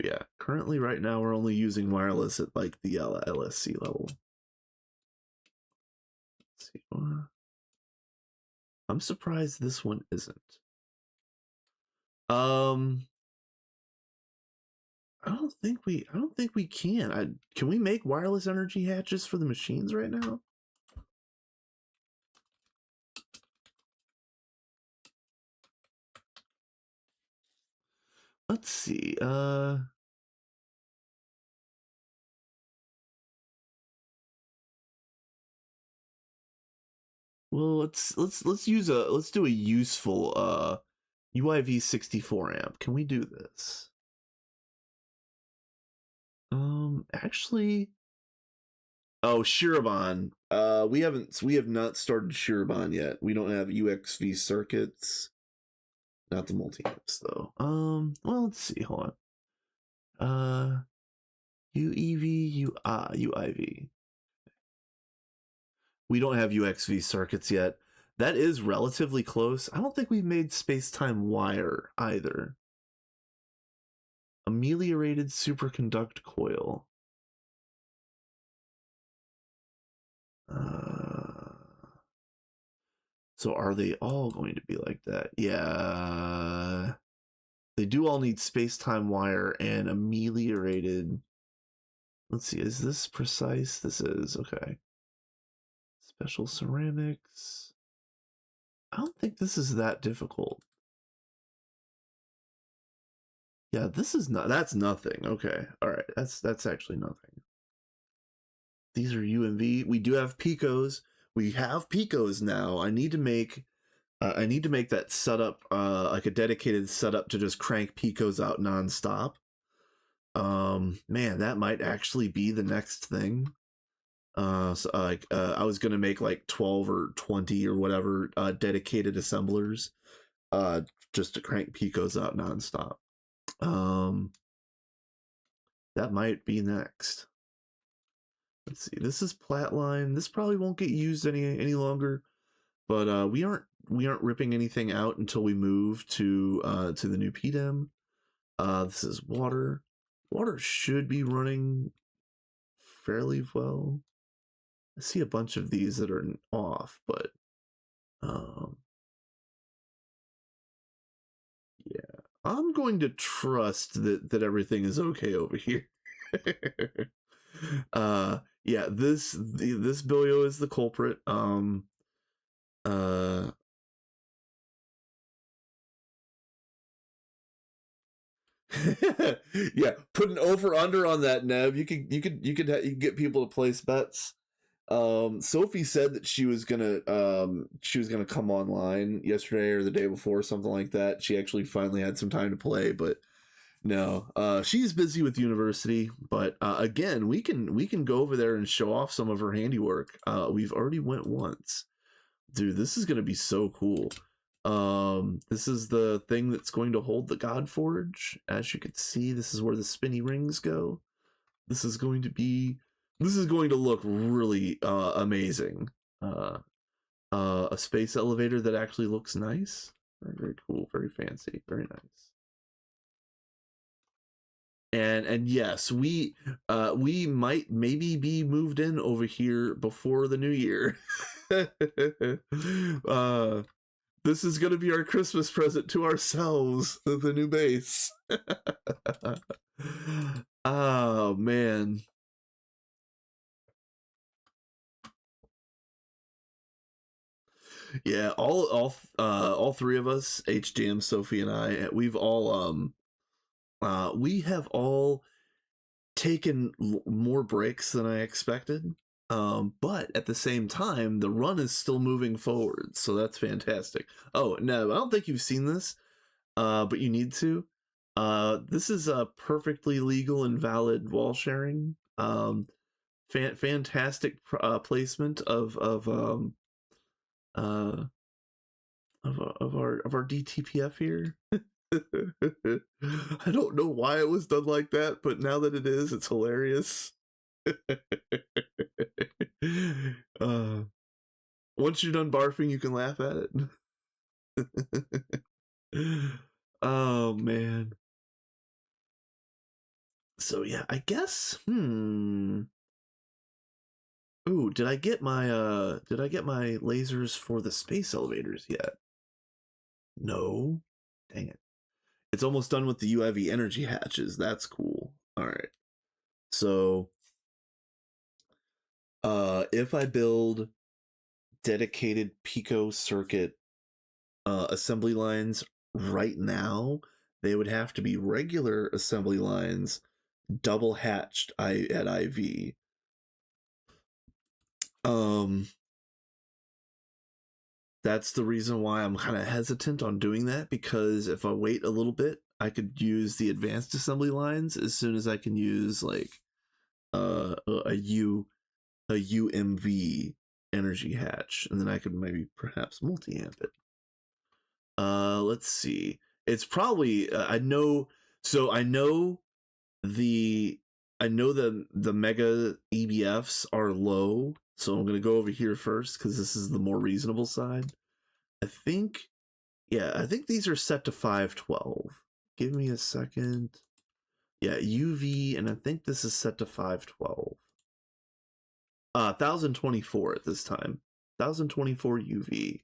Yeah, currently right now we're only using wireless at like the LSC level. Let's see. I'm surprised this one isn't. I don't think we can. Can we make wireless energy hatches for the machines right now? Let's see. Well, let's do a useful UIV 64 amp. Can we do this? Actually, oh, Shiraban. We have not started Shiraban yet. We don't have UXV circuits. Not the multi-amps though. Well, let's see. Hold on. UEV, UIV. We don't have UXV circuits yet. That is relatively close. I don't think we've made space-time wire either. Ameliorated superconduct coil. So are they all going to be like that? Yeah. They do all need space-time wire and ameliorated. Let's see, is this precise? This is, okay. Special ceramics. I don't think this is that difficult. Yeah, this is not, that's nothing. Okay, all right, that's actually nothing. These are UMV. We do have picos. We have picos now. I need to make that setup, like a dedicated setup to just crank picos out nonstop. Man, that might actually be the next thing. So I was gonna make like 12 or 20 or whatever dedicated assemblers, just to crank picos out nonstop. That might be next. Let's see. This is Platline. This probably won't get used any longer, but we aren't ripping anything out until we move to the new PDEM. This is water. Water should be running fairly well. I see a bunch of these that are off, but yeah, I'm going to trust that everything is okay over here. Yeah, this Bilio is the culprit. Yeah, put an over under on that, Nev. You could get people to place bets. Sophie said that she was gonna come online yesterday or the day before, something like that. She actually finally had some time to play, but no, she's busy with university. But again, we can go over there and show off some of her handiwork. We've already went once. Dude, this is gonna be so cool. This is the thing that's going to hold the God Forge. As you can see, this is where the spinny rings go. This is going to look really amazing. A space elevator that actually looks nice. Very, very cool, very fancy, very nice. And yes, we might maybe be moved in over here before the new year. This is gonna be our Christmas present to ourselves, the new base. Oh man. Yeah, all three of us, HJM, Sophie, and I, we have all taken more breaks than I expected. But at the same time, the run is still moving forward, so that's fantastic. Oh no, I don't think you've seen this, but you need to. This is a perfectly legal and valid wall sharing. Fantastic placement of uh of our DTPF here. I don't know why it was done like that, but now that it is, it's hilarious. Once you're done barfing, you can laugh at it. Oh man. So yeah, I guess. Ooh, did I get my lasers for the space elevators yet? No. Dang it. It's almost done with the UIV energy hatches. That's cool. All right. So if I build dedicated pico circuit assembly lines right now, they would have to be regular assembly lines double hatched at IV. that's the reason why I'm kind of hesitant on doing that, because if I wait a little bit, I could use the advanced assembly lines as soon as I can use like a UMV energy hatch, and then I could maybe perhaps multi-amp it. Let's see. It's probably I know. So I know the mega EBFs are low, so I'm gonna go over here first because this is the more reasonable side. I think, yeah, I think these are set to 512. Give me a second. Yeah, UV, and I think this is set to 512. 1024 at this time. 1024 UV.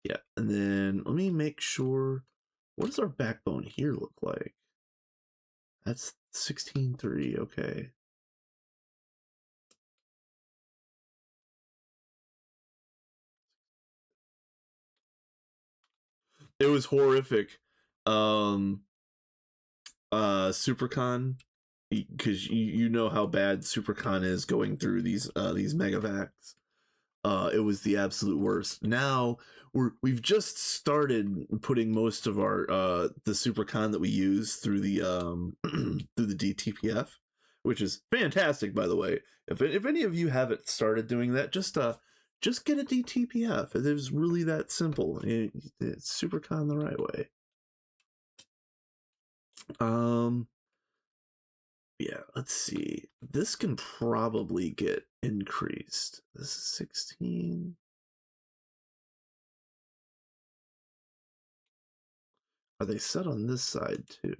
Yeah, and then let me make sure. What does our backbone here look like? That's 16.3. Okay. It was horrific. Supercon, because you know how bad Supercon is going through these megavacs. It was the absolute worst. Now we've just started putting most of our the Supercon that we use through the through the DTPF, which is fantastic, by the way. If any of you haven't started doing that, just get a DTPF. It is really that simple. It's Supercon the right way. Yeah, let's see. This can probably get increased. This is 16. Are they set on this side too?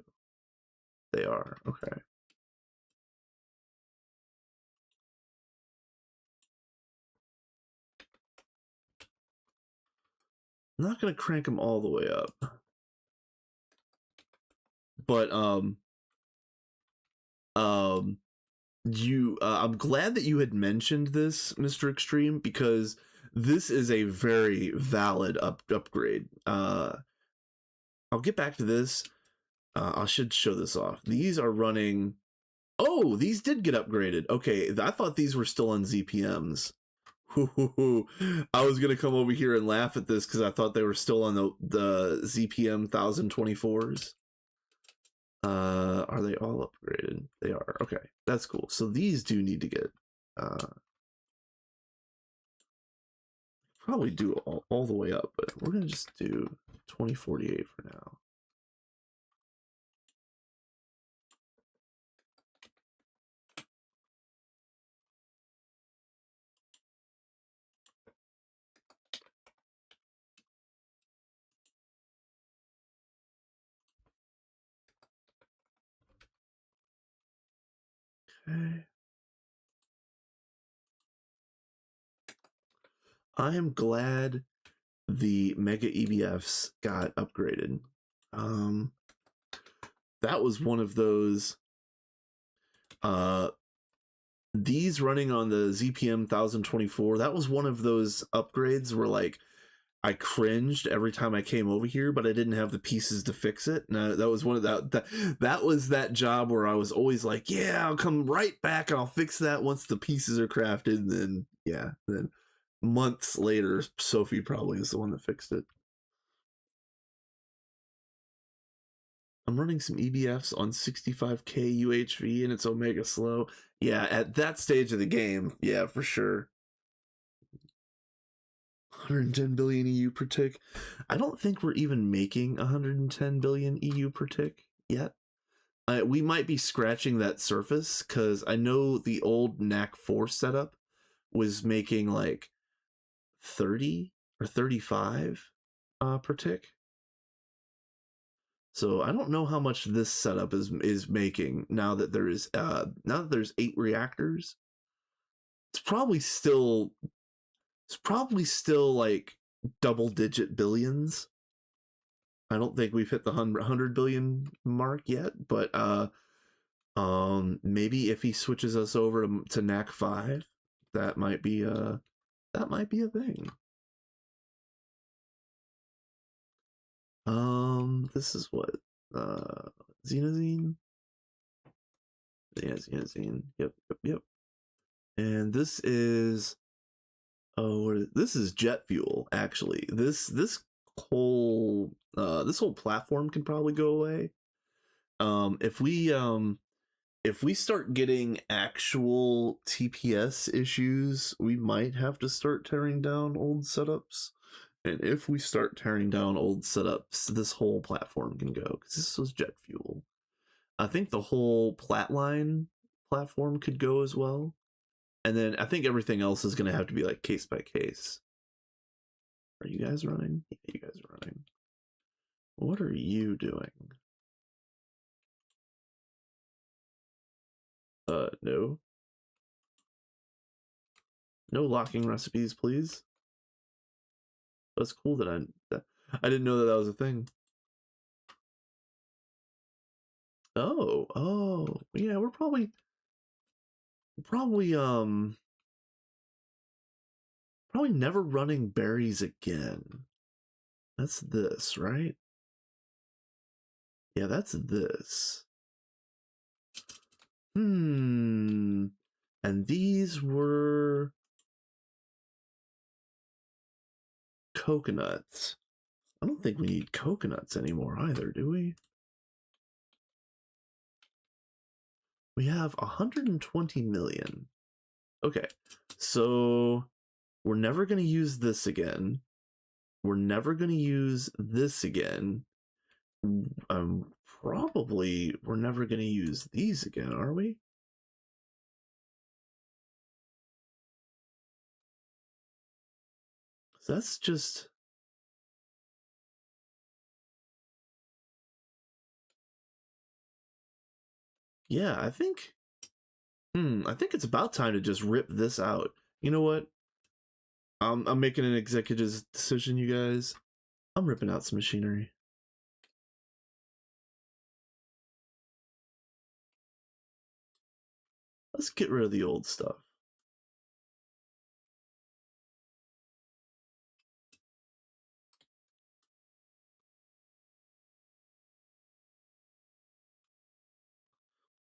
They are. Okay. I'm not gonna crank them all the way up, but I'm glad that you had mentioned this, Mr. Extreme, because this is a very valid upgrade. I'll get back to this. I should show this off. These are running. Oh, these did get upgraded. Okay, I thought these were still on ZPMs. I was gonna come over here and laugh at this because I thought they were still on the ZPM 1024s. Are they all upgraded? They are. Okay, that's cool. So these do need to get probably do all the way up, but we're gonna just do 2048 for now. Okay. I am glad the Mega EBFs got upgraded. That was one of those. These running on the ZPM 1024, that was one of those upgrades where like I cringed every time I came over here, but I didn't have the pieces to fix it. And that was one of that was that job where I was always like, yeah, I'll come right back and I'll fix that once the pieces are crafted. And then yeah, then months later, Sophie probably is the one that fixed it. I'm running some EBFs on 65k UHV and it's Omega slow. Yeah, at that stage of the game, yeah, for sure. 110 billion EU per tick. I don't think we're even making 110 billion EU per tick yet. We might be scratching that surface because I know the old NAC 4 setup was making like 30 or 35 per tick. So I don't know how much this setup is making now that there's 8 reactors. It's probably still like double digit billions. I don't think we've hit the 100 billion mark yet, but maybe if he switches us over to NAC 5, that might be a thing. This is what Xenazine. Yep. And this is this is jet fuel. Actually, this whole platform can probably go away. If we start getting actual TPS issues, we might have to start tearing down old setups. And if we start tearing down old setups, this whole platform can go, because this was jet fuel. I think the whole Platline platform could go as well. And then I think everything else is going to have to be like case by case. Are you guys running? Yeah, you guys are running. What are you doing? No. No locking recipes, please. That's cool that I didn't know that was a thing. Oh, yeah, we're probably never running berries again. That's this, right? Yeah, that's this. And these were coconuts. I don't think we need coconuts anymore either, do we? We have 120 million. Okay, so we're never going to use this again. We're never going to use this again. Probably we're never going to use these again, are we? So that's just... Yeah, I think it's about time to just rip this out. You know what? I'm making an executive decision, you guys. I'm ripping out some machinery. Let's get rid of the old stuff.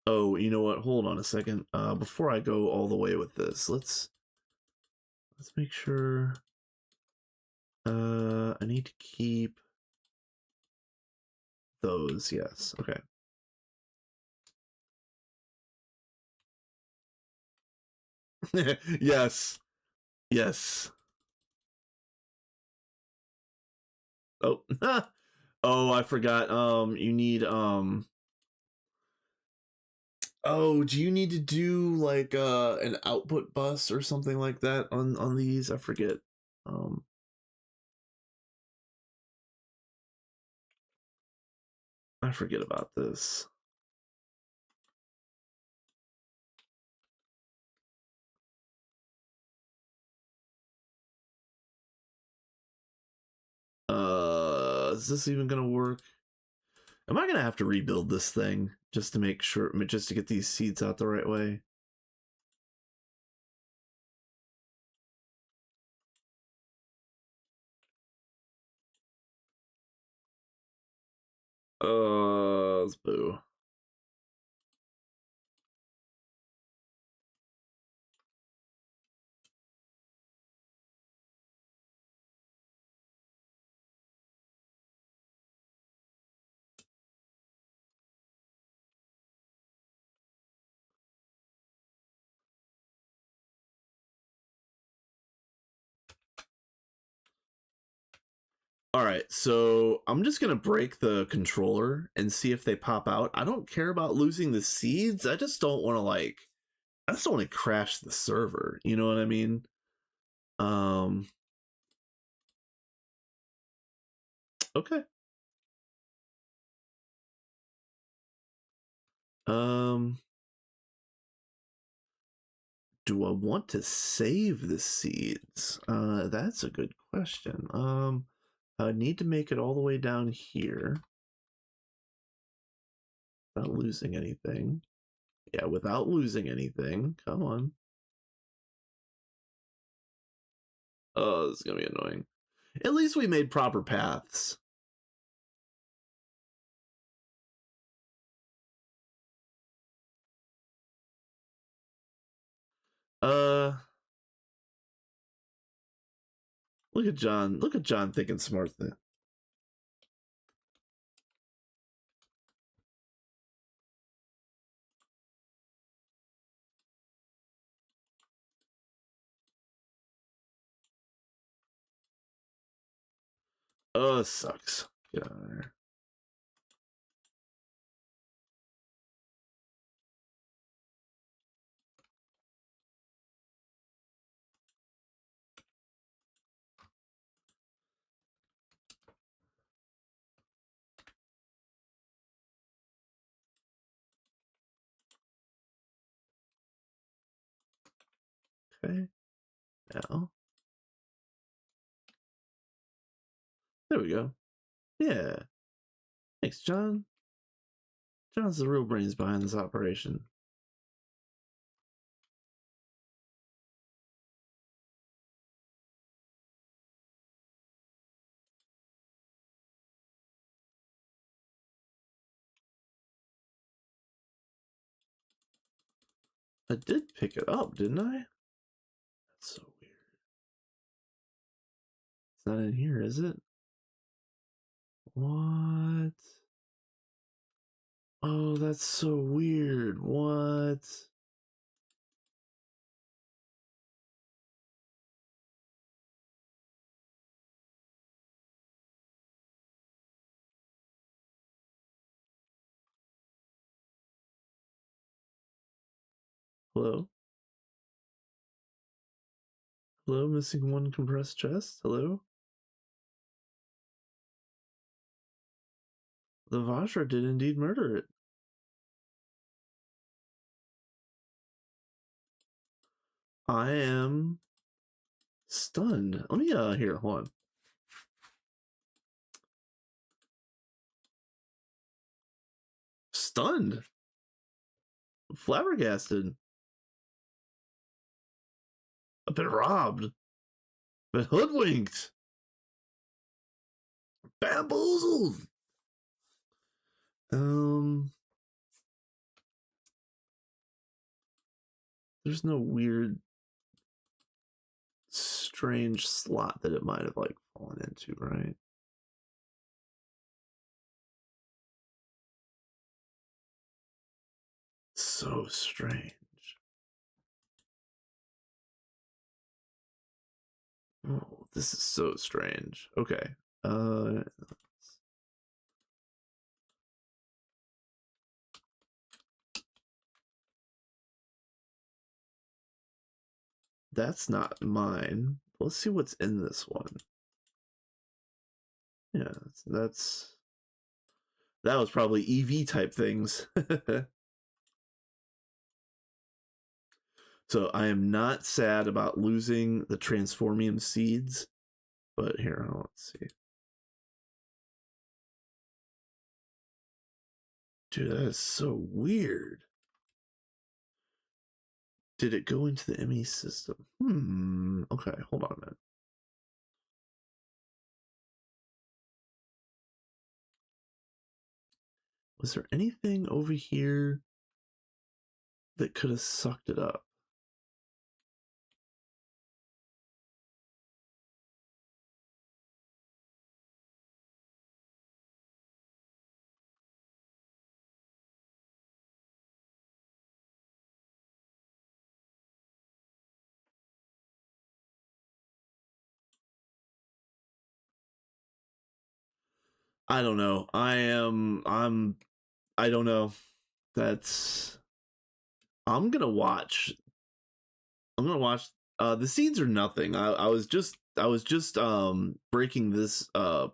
Oh, you know what? Hold on a second. Before I go all the way with this, let's make sure. I need to keep those. Yes. Okay. Yes. Yes. Oh. Oh, I forgot. You need Oh, do you need to do like an output bus or something like that on these? I forget. I forget about this. Is this even gonna work? Am I gonna have to rebuild this thing just to make sure, just to get these seeds out the right way? Boo. All right, so I'm just gonna break the controller and see if they pop out. I don't care about losing the seeds. I just don't want to crash the server. You know what I mean? Okay. Do I want to save the seeds? That's a good question. I need to make it all the way down here without losing anything. Yeah, without losing anything. Come on. Oh, this is gonna be annoying. At least we made proper paths. Look at John. Look at John thinking smart thing. Oh, this sucks. Get out of there. Okay. Now. There we go. Yeah. Thanks, John. John's the real brains behind this operation. I did pick it up, didn't I? That's so weird. It's not in here, is it? What? Oh, that's so weird. What? Hello? Hello, missing one compressed chest? Hello? The Vajra did indeed murder it. I am stunned. Let me, here, hold on. Stunned. Flabbergasted. I've been robbed. Been hoodwinked. Bamboozled. There's no weird, strange slot that it might have like fallen into, right? So strange. Oh, this is so strange. Okay. That's not mine. Let's see what's in this one. Yeah, that was probably EV type things. So I am not sad about losing the transformium seeds, but here, let's see. Dude, that is so weird. Did it go into the ME system? Okay, hold on a minute. Was there anything over here that could have sucked it up? I don't know. I don't know. I'm gonna watch. The seeds are nothing. I was just breaking this oh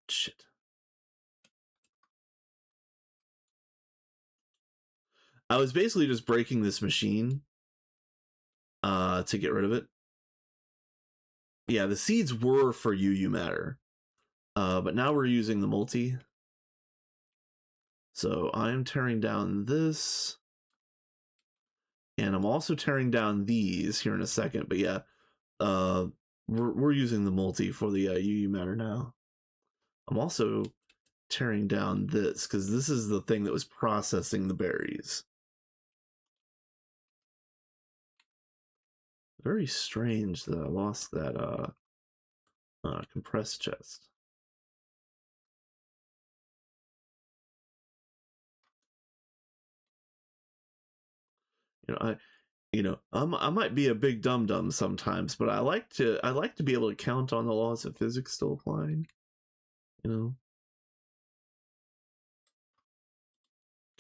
shit. I was basically just breaking this machine to get rid of it. Yeah, the seeds were for UU matter. But now we're using the multi. So I'm tearing down this. And I'm also tearing down these here in a second. But yeah, we're using the multi for the UU matter now. I'm also tearing down this because this is the thing that was processing the berries. Very strange that I lost that compressed chest. I might be a big dum dum sometimes, but I like to be able to count on the laws of physics still applying. Can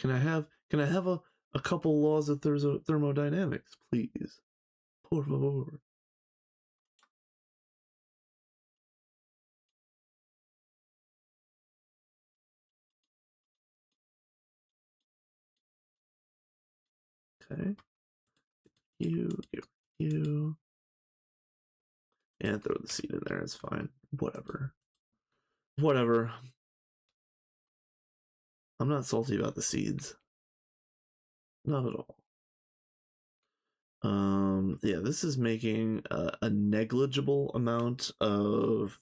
I have a couple laws of thermodynamics, please? Por favor. Okay. Get you. And throw the seed in there. It's fine. Whatever. I'm not salty about the seeds. Not at all. Yeah, this is making a negligible amount of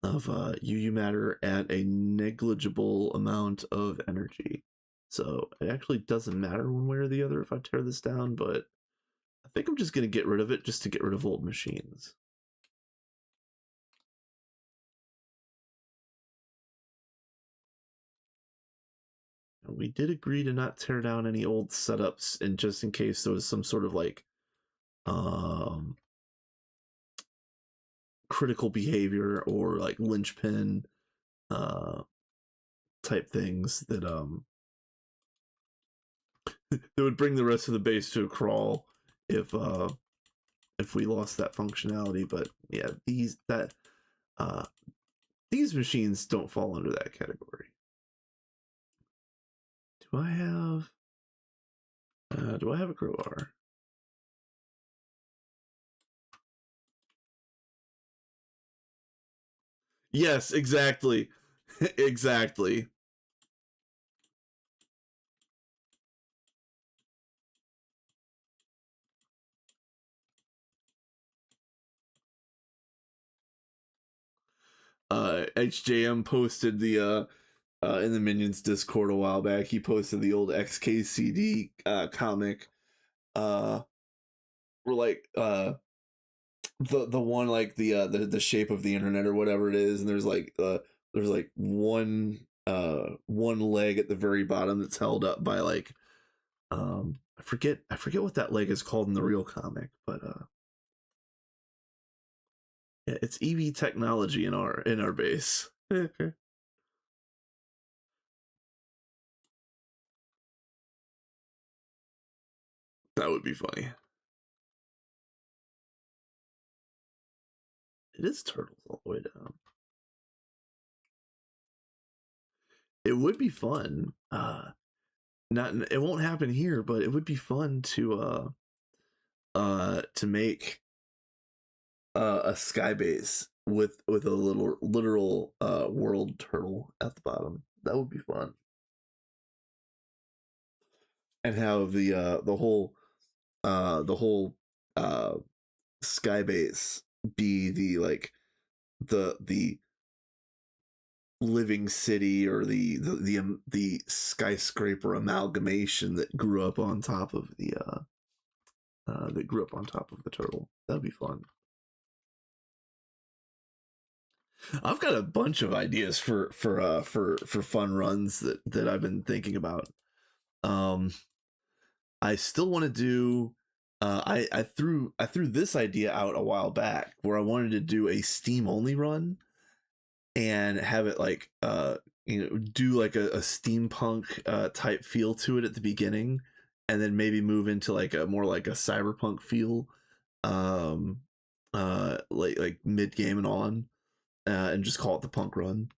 UU matter at a negligible amount of energy. So it actually doesn't matter one way or the other if I tear this down, but I think I'm just going to get rid of it just to get rid of old machines. We did agree to not tear down any old setups, and just in case there was some sort of like critical behavior or like linchpin type things that that would bring the rest of the base to a crawl if we lost that functionality. But yeah, these machines don't fall under that category. Do I have a crowbar? Yes, exactly. Exactly. HJM posted the in the Minions Discord a while back. He posted the old XKCD comic, where like the one like the shape of the internet or whatever it is, and there's like one leg at the very bottom that's held up by like I forget what that leg is called in the real comic, but yeah, it's EV technology in our base. That would be funny. It is turtles all the way down. It would be fun. Not it won't happen here, but it would be fun to make a sky base with a little literal world turtle at the bottom. That would be fun. And have the whole sky base be the living city or the skyscraper amalgamation that grew up on top of the turtle. That'd be fun. I've got a bunch of ideas for fun runs that I've been thinking about. I still want to do. I threw this idea out a while back where I wanted to do a Steam only run and have it like do like a steampunk type feel to it at the beginning, and then maybe move into like a more like a cyberpunk feel like mid game and on, and just call it the punk run.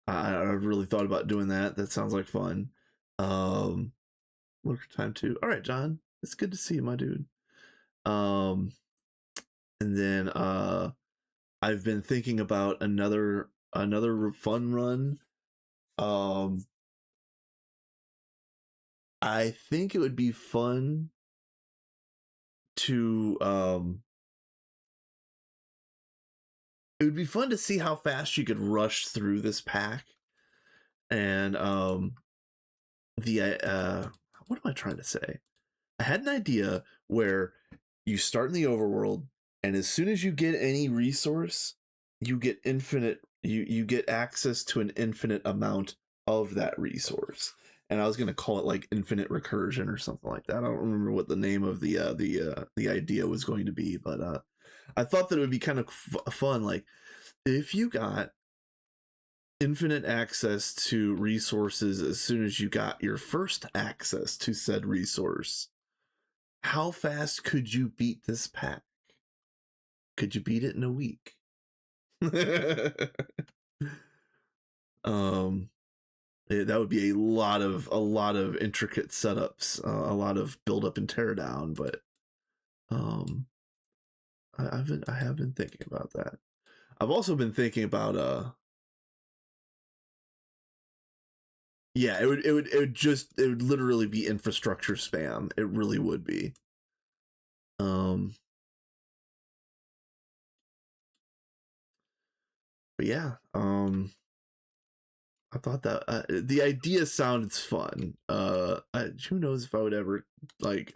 I've really thought about doing that. That sounds like fun. Look for time too. All right, John, it's good to see you, my dude. And then I've been thinking about another fun run. I think it would be fun to it would be fun to see how fast you could rush through this pack. And the what am I trying to say? I had an idea where you start in the overworld, and as soon as you get any resource, you get infinite. You get access to an infinite amount of that resource. And I was gonna call it like infinite recursion or something like that. I don't remember what the name of the idea was going to be, but I thought that it would be kind of fun. Like if you got infinite access to resources as soon as you got your first access to said resource, how fast could you beat this pack? Could you beat it in a week? That would be a lot of intricate setups, a lot of build up and tear down, but I have been thinking about that. I've also been thinking about yeah, it would literally be infrastructure spam. It really would be. But yeah, I thought that the idea sounded fun. Who knows if I would ever like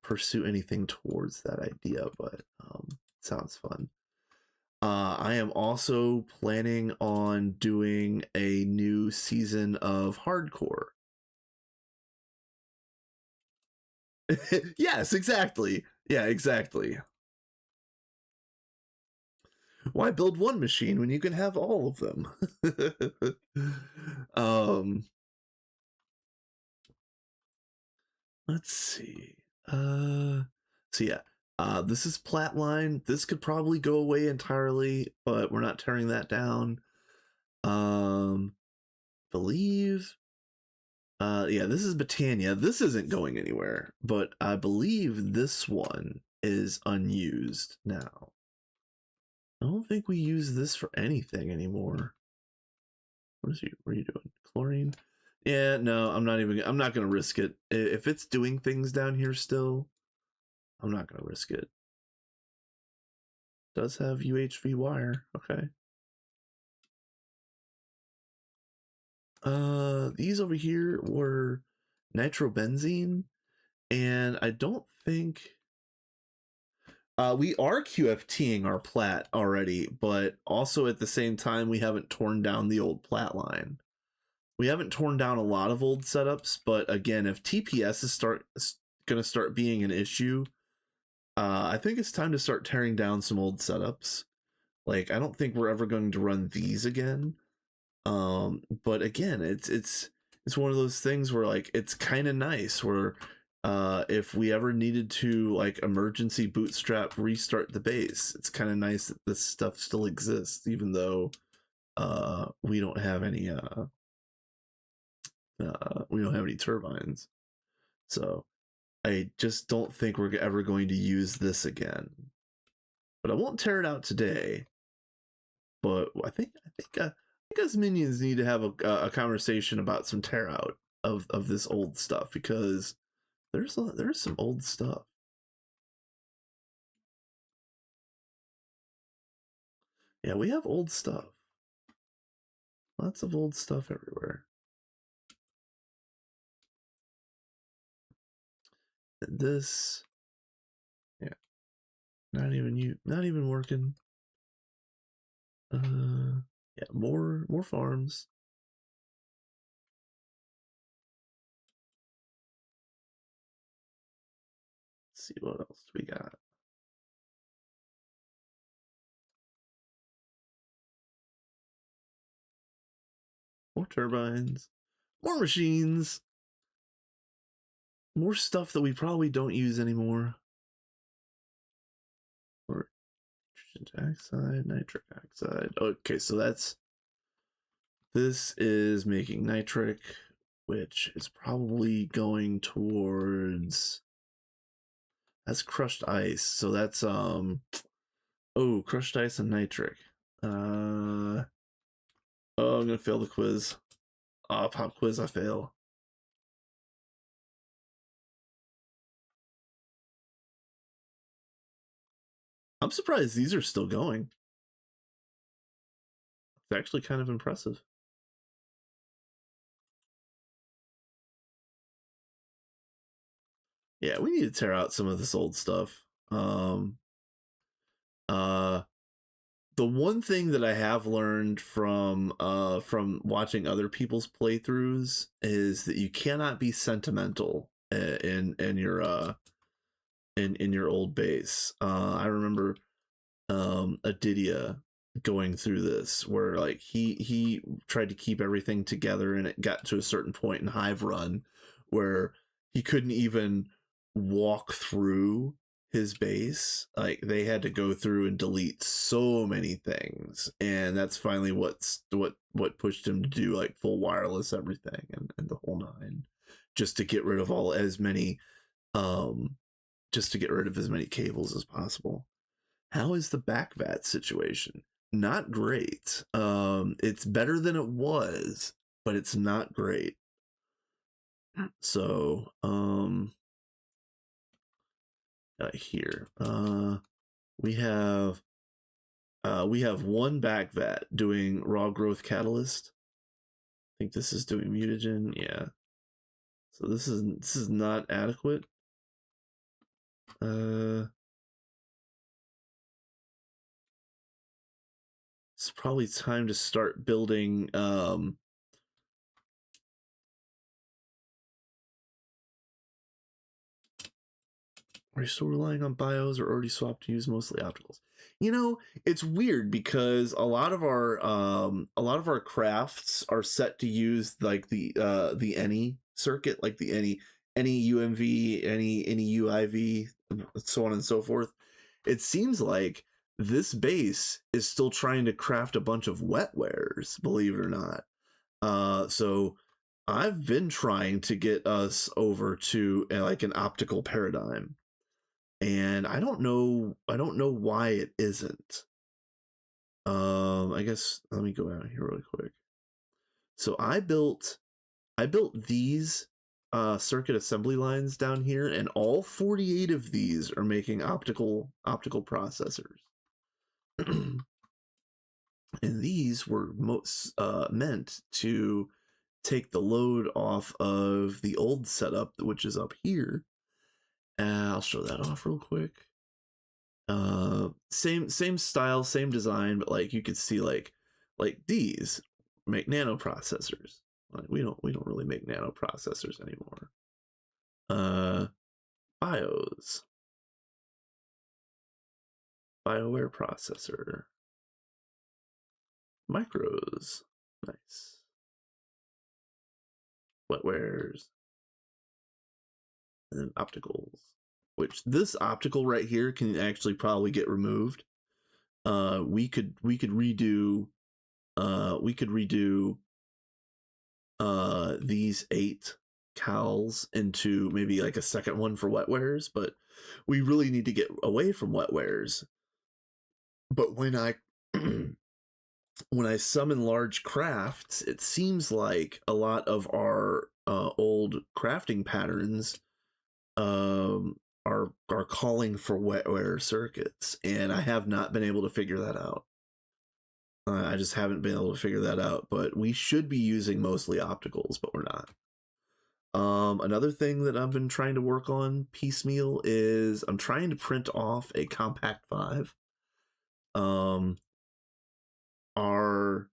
pursue anything towards that idea, but sounds fun. I am also planning on doing a new season of hardcore. Yes, exactly. Yeah, exactly. Why build one machine when you can have all of them? Let's see. So yeah, this is Platline. This could probably go away entirely, but we're not tearing that down. Believe. Yeah, this is Britannia. This isn't going anywhere, but I believe this one is unused now. I don't think we use this for anything anymore. What are you doing? Chlorine? Yeah, no, I'm not gonna risk it. If it's doing things down here still, I'm not gonna risk it. Does have UHV wire. Okay. These over here were nitrobenzene, and I don't think we are QFTing our plat already, but also at the same time we haven't torn down the old plat line. We haven't torn down a lot of old setups, but again, if TPS is going to start being an issue, I think it's time to start tearing down some old setups. Like I don't think we're ever going to run these again. But again, it's one of those things where like it's kind of nice where if we ever needed to like emergency bootstrap restart the base, it's kind of nice that this stuff still exists even though we don't have any turbines. So I just don't think we're ever going to use this again. But I won't tear it out today. But I think us minions need to have a conversation about some tear out of this old stuff because there's some old stuff. Yeah, we have old stuff. Lots of old stuff everywhere. This, yeah, not even working. Yeah, more farms. Let's see what else we got. More turbines, more machines, more stuff that we probably don't use anymore. Or nitrogen oxide, nitric oxide. Okay, so this is making nitric, which is probably going towards that's crushed ice. So that's crushed ice and nitric. I'm gonna fail the quiz. Pop quiz, I fail. I'm surprised these are still going. It's actually kind of impressive. Yeah, we need to tear out some of this old stuff. The one thing that I have learned from watching other people's playthroughs is that you cannot be sentimental in your old base. I remember Adidia going through this where like he tried to keep everything together, and it got to a certain point in Hive Run where he couldn't even walk through his base. Like they had to go through and delete so many things, and that's finally what pushed him to do like full wireless everything and the whole nine, just to get rid of just to get rid of as many cables as possible. How is the backvat situation? Not great. It's better than it was, but it's not great. So, here, we have one backvat doing raw growth catalyst. I think this is doing mutagen. Yeah. So this is not adequate. It's probably time to start building are you still relying on bios or already swapped to use mostly opticals? You know, it's weird because a lot of our crafts are set to use like the any circuit, like the any UMV, any UIV, so on and so forth. It seems like this base is still trying to craft a bunch of wetwares, believe it or not. So I've been trying to get us over to like an optical paradigm, and I don't know why it isn't. I guess let me go out here really quick. So I built these circuit assembly lines down here, and all 48 of these are making optical processors. And these were meant to take the load off of the old setup, which is up here. I'll show that off real quick. Same style, same design, but like you could see like these make nano processors. Like we don't really make nano processors anymore. BIOS, BioWare processor, micros, nice. Wetwares, and then opticals. Which this optical right here can actually probably get removed. We could redo these 8 cowls into maybe like a second one for wetwares, but we really need to get away from wetwares. But when I when I summon large crafts, it seems like a lot of our old crafting patterns are calling for wetware circuits, and I have not been able to figure that out. I just haven't been able to figure that out, but we should be using mostly opticals, but we're not. Another thing that I've been trying to work on piecemeal is I'm trying to print off a compact 5. Our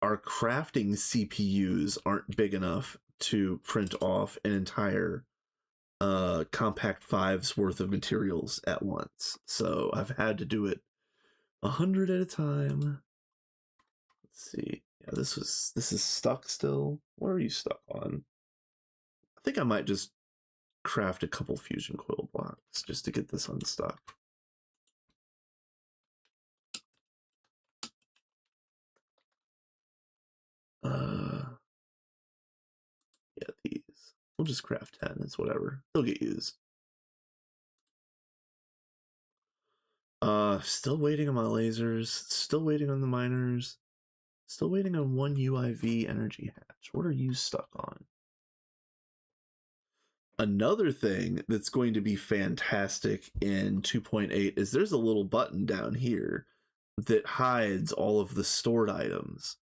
crafting CPUs aren't big enough to print off an entire compact 5's worth of materials at once, so I've had to do it 100 at a time. Let's see. Yeah, this is stuck still. What are you stuck on? I think I might just craft a couple fusion coil blocks just to get this unstuck. Yeah, these. We'll just craft 10. It's whatever. They'll get used. Still waiting on my lasers. Still waiting on the miners. Still waiting on one UIV energy hatch. What are you stuck on? Another thing that's going to be fantastic in 2.8 is there's a little button down here that hides all of the stored items.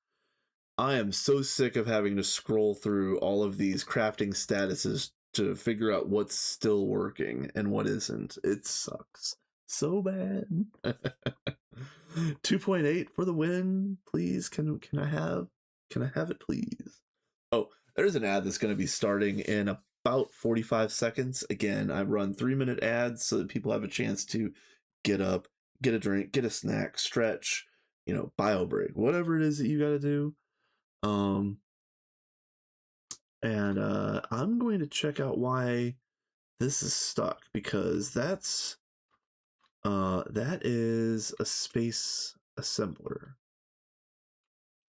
I am so sick of having to scroll through all of these crafting statuses to figure out what's still working and what isn't. It sucks so bad. 2.8 for the win, please. Can I have it, please? Oh, there's an ad that's going to be starting in about 45 seconds. Again, I run 3-minute ads so that people have a chance to get up, get a drink, get a snack, stretch, bio break, whatever it is that you got to do. And I'm going to check out why this is stuck, because that is a space assembler,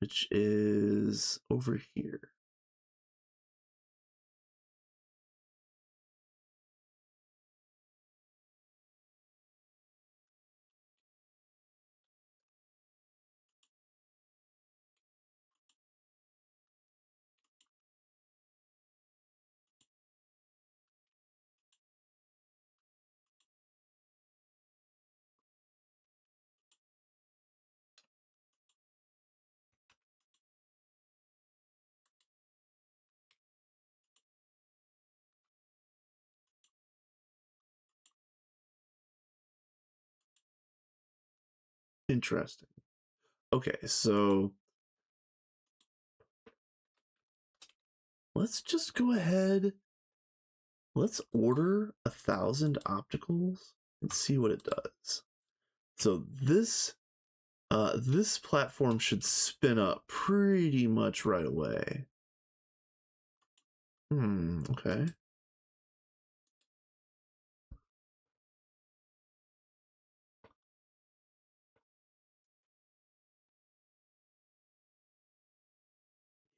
which is over here. Interesting. Okay, so let's just go ahead. Let's order 1,000 opticals and see what it does. So this platform should spin up pretty much right away. Okay.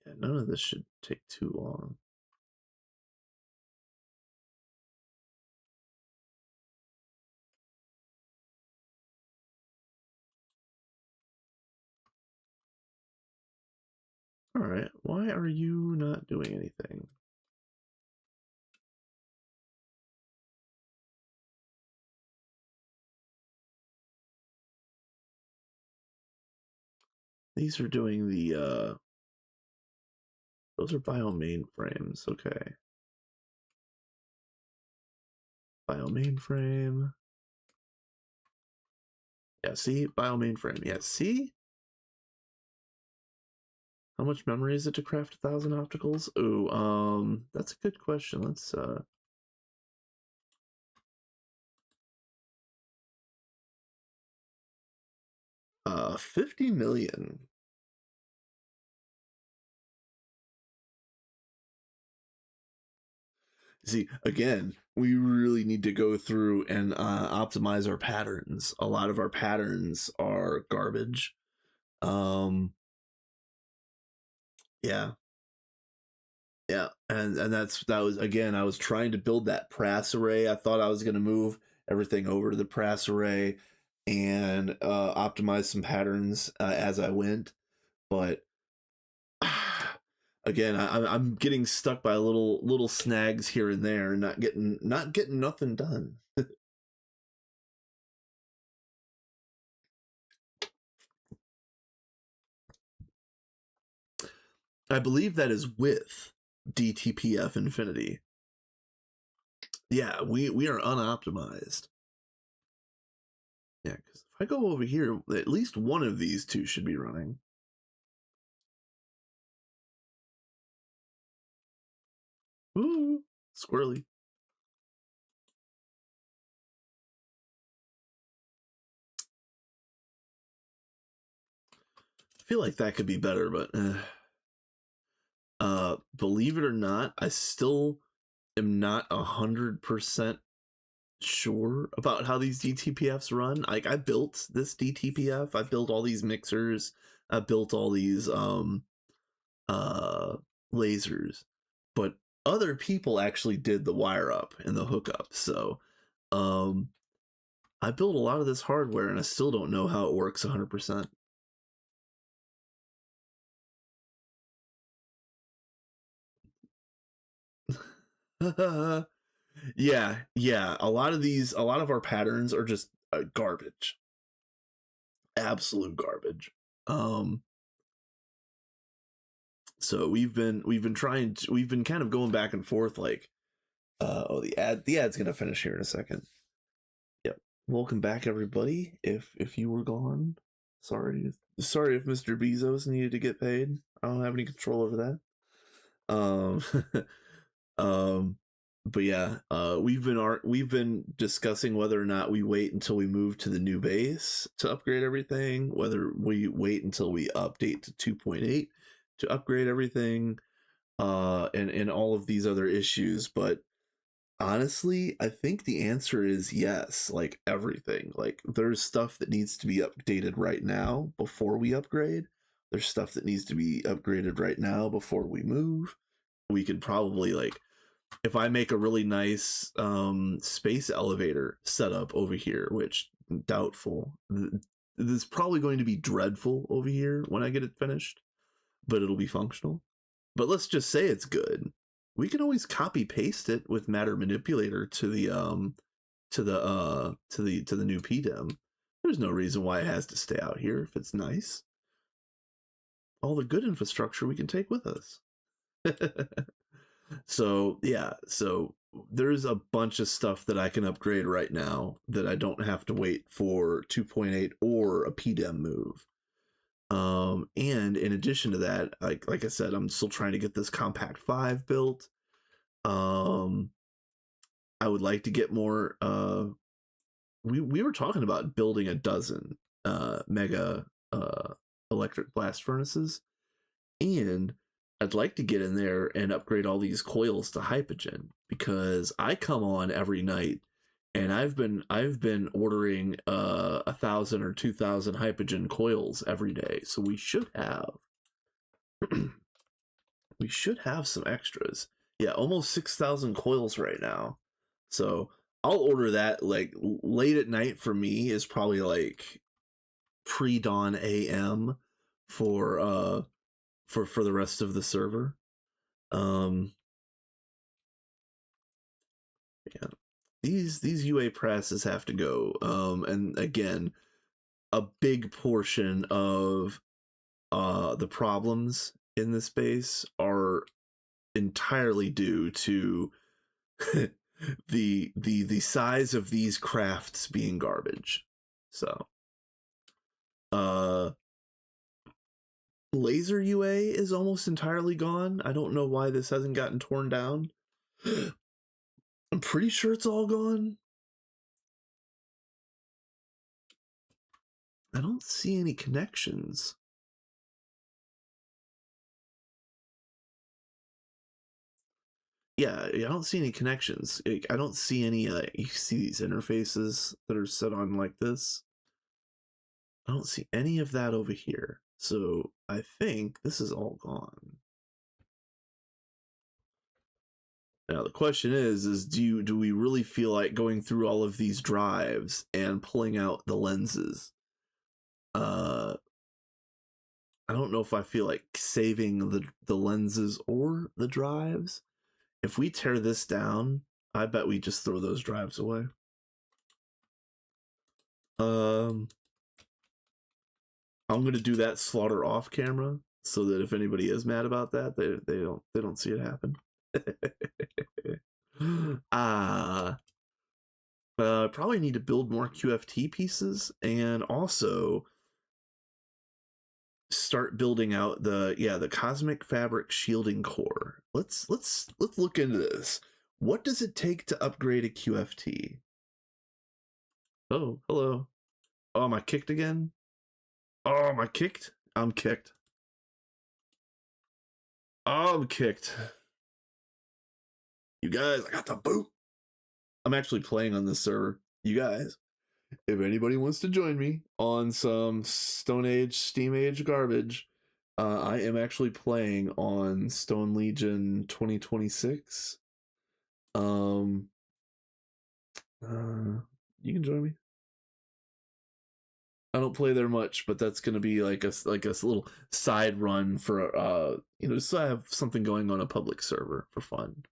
Yeah, none of this should take too long. All right, why are you not doing anything? These are doing the those are bio mainframes. Okay. Bio mainframe. Yeah, see? Bio mainframe. Yeah, see? How much memory is it to craft 1,000 opticals? Ooh, that's a good question. Let's 50 million. See, again, we really need to go through and optimize our patterns. A lot of our patterns are garbage. Yeah. Yeah, and that was, again, I was trying to build that prass array. I thought I was going to move everything over to the prass array and optimize some patterns as I went, but again, I'm getting stuck by little snags here and there, and not getting nothing done. I believe that is with DTPF Infinity. Yeah, we are unoptimized. Yeah, because if I go over here, at least one of these two should be running. Ooh, squirrely. I feel like that could be better, but believe it or not, I still am not 100% sure about how these DTPFs run. Like, I built this DTPF, I built all these mixers, I built all these uh lasers, but other people actually did the wire up and the hookup. So I built a lot of this hardware and I still don't know how it works 100%. Yeah, a lot of our patterns are just garbage, absolute garbage. um So we've been kind of going back and forth like, the ad's gonna finish here in a second. Yep. Welcome back, everybody. If you were gone, sorry if Mr. Bezos needed to get paid. I don't have any control over that. Um, but yeah, we've been discussing whether or not we wait until we move to the new base to upgrade everything, whether we wait until we update to 2.8 to upgrade everything, and all of these other issues. But honestly, I think the answer is yes. Like everything, like there's stuff that needs to be updated right now before we upgrade. There's stuff that needs to be upgraded right now before we move. We could probably, like, if I make a really nice space elevator setup over here, which doubtful, this is probably going to be dreadful over here when I get it finished, but it'll be functional. But let's just say it's good. We can always copy paste it with matter manipulator to the new PDEM. There's no reason why it has to stay out here if it's nice. All the good infrastructure we can take with us. So yeah, so there's a bunch of stuff that I can upgrade right now that I don't have to wait for 2.8 or a PDEM move. And in addition to that, like I said, I'm still trying to get this Compact 5 built. I would like to get more. We were talking about building a dozen mega electric blast furnaces, and I'd like to get in there and upgrade all these coils to hypogen, because I come on every night and I've been ordering 1,000 or 2,000 hypogen coils every day. So we should have some extras. Yeah, almost 6,000 coils right now. So I'll order that like late at night. For me is probably like pre-dawn AM for the rest of the server. Yeah. These UA presses have to go. And again, a big portion of the problems in this base are entirely due to the size of these crafts being garbage. So laser UA is almost entirely gone. I don't know why this hasn't gotten torn down. I'm pretty sure it's all gone. I don't see any connections. Yeah, I don't see any connections. I don't see any, you see these interfaces that are set on like this? I don't see any of that over here. So I think this is all gone. Now the question is do we really feel like going through all of these drives and pulling out the lenses? I don't know if I feel like saving the lenses or the drives. If we tear this down, I bet we just throw those drives away. I'm gonna do that slaughter off camera so that if anybody is mad about that, they don't see it happen. Probably need to build more QFT pieces and also start building out the cosmic fabric shielding core. Let's look into this. What does it take to upgrade a QFT? Oh, hello. Oh, am I kicked again? Oh, am I kicked? I'm kicked. Oh, I'm kicked. You guys, I got the boot. I'm actually playing on this server. You guys, if anybody wants to join me on some Stone Age, Steam Age garbage, I am actually playing on Stone Legion 2026. You can join me. I don't play there much, but that's gonna be like a little side run for just I have something going on a public server for fun.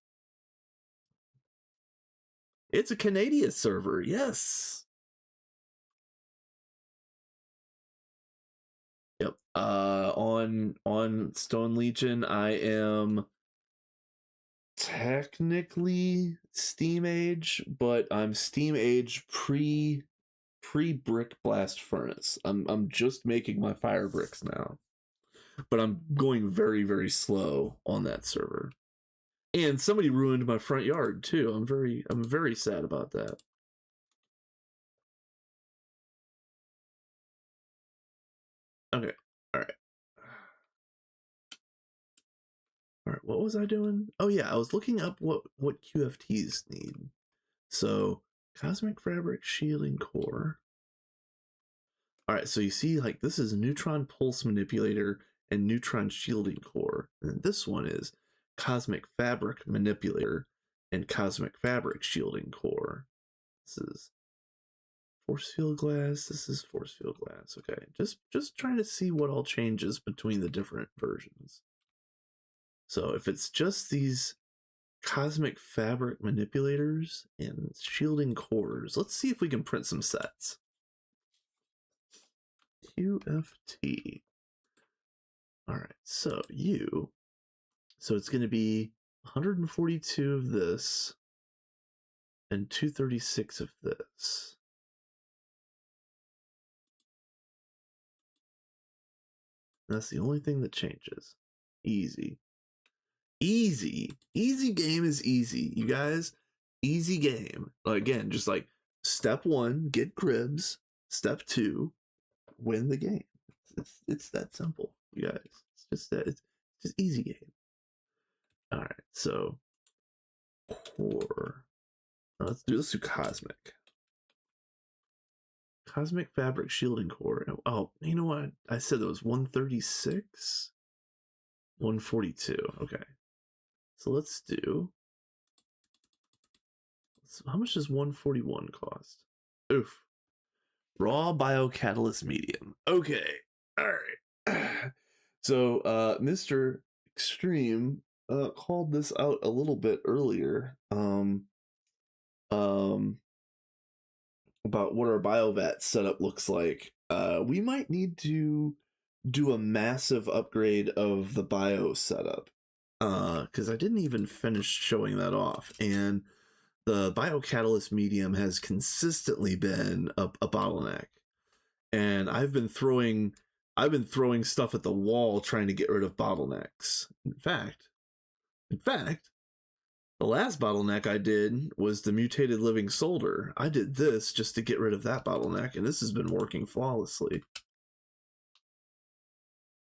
It's a Canadian server, yes. Yep. On Stone Legion, I am technically Steam Age, but I'm Steam Age pre Brick Blast Furnace. I'm just making my fire bricks now, but I'm going very, very slow on that server. And somebody ruined my front yard too. I'm very sad about that. Okay. All right. All right. What was I doing? Oh yeah, I was looking up what QFTs need. So Cosmic Fabric Shielding Core. All right, so you see, like, this is Neutron Pulse Manipulator and Neutron Shielding Core. And this one is Cosmic Fabric Manipulator and Cosmic Fabric Shielding Core. This is Force Field Glass. This is Force Field Glass. Okay, just trying to see what all changes between the different versions. So if it's just these Cosmic Fabric Manipulators and Shielding Cores, let's see if we can print some sets. QFT. All right, so it's going to be 142 of this and 236 of this. That's the only thing that changes. Easy game is easy, you guys. Easy game. Again, just like step 1, get cribs. Step 2, win the game. It's that simple, you guys. It's just that. It's just easy game. All right, so core. Let's do Cosmic. Cosmic Fabric Shielding Core. Oh, you know what? I said it was 136? 142. Okay. So let's do. How much does 141 cost? Oof. Raw Biocatalyst Medium. Okay. All right. So Mr. Extreme called this out a little bit earlier. About what our BioVat setup looks like. We might need to do a massive upgrade of the bio setup, because I didn't even finish showing that off. And the Biocatalyst medium has consistently been a bottleneck, and I've been throwing stuff at the wall trying to get rid of bottlenecks. In fact, the last bottleneck I did was the mutated living solder. I did this just to get rid of that bottleneck, and this has been working flawlessly.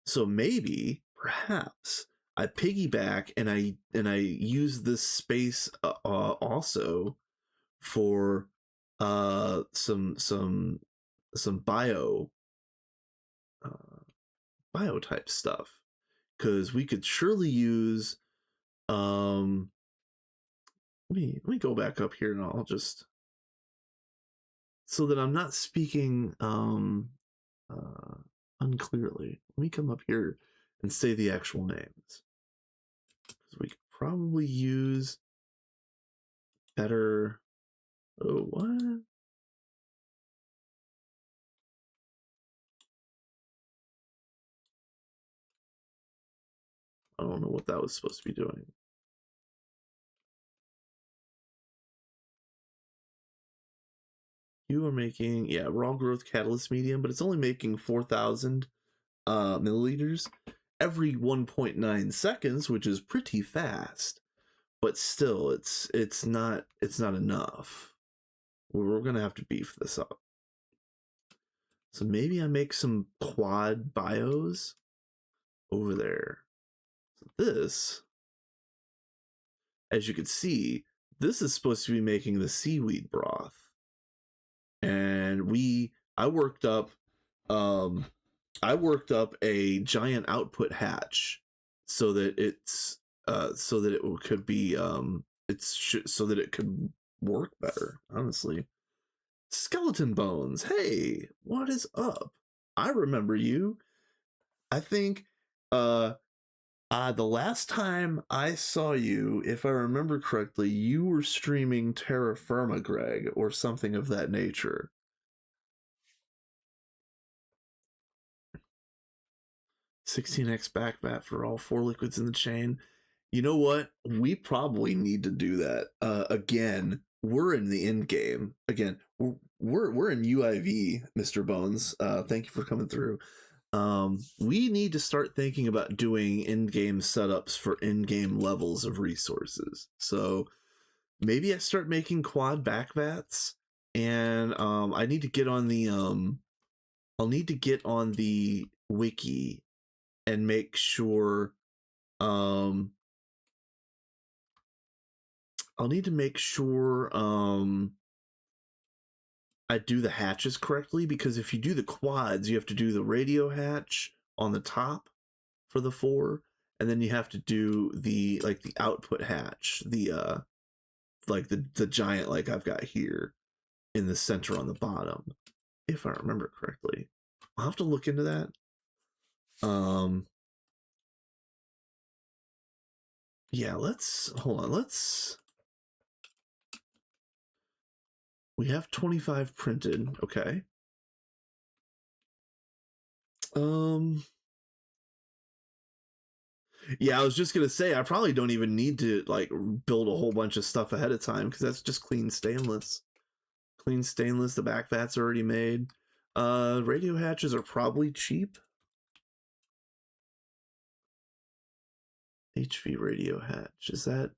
So maybe, perhaps, I piggyback and I use this space also for some bio type stuff, because we could surely use let me go back up here and I'll just, so that I'm not speaking unclearly. Let me come up here and say the actual names, because we could probably use better. Oh, what? I don't know what that was supposed to be doing. You are making, yeah, raw growth catalyst medium, but it's only making 4,000 milliliters every 1.9 seconds, which is pretty fast. But still, it's not enough. We're gonna have to beef this up. So maybe I make some quad bios over there. So this, as you can see, this is supposed to be making the seaweed broth. And I worked up a giant output hatch so that it's so that it could be so that it could work better, honestly. Skeleton Bones, hey, what is up? I remember you. I think the last time I saw you, if I remember correctly, you were streaming Terra Firma, Greg, or something of that nature. 16x backbat for all 4 liquids in the chain. You know what? We probably need to do that. Again, we're in the end game. Again, we're in UIV, Mr. Bones. Thank you for coming through. We need to start thinking about doing in-game setups for in-game levels of resources. So maybe I start making quad backvats, and I need to get on the I'll need to get on the wiki and make sure I'll need to make sure I do the hatches correctly, because if you do the quads, you have to do the radio hatch on the top for the 4, and then you have to do the output hatch, the giant like I've got here in the center on the bottom, if I remember correctly. I'll have to look into that. Yeah, hold on. We have 25 printed. Okay. Yeah, I was just gonna say I probably don't even need to like build a whole bunch of stuff ahead of time, because that's just clean stainless. Clean stainless. The back vat's already made. Radio hatches are probably cheap. HV radio hatch, is that?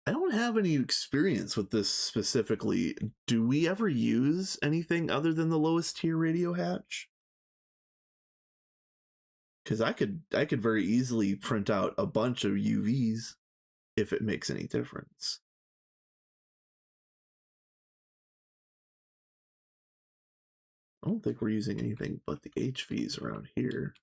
I don't have any experience with this specifically. Do we ever use anything other than the lowest tier radio hatch? Because I could very easily print out a bunch of UVs if it makes any difference. I don't think we're using anything but the HVs around here.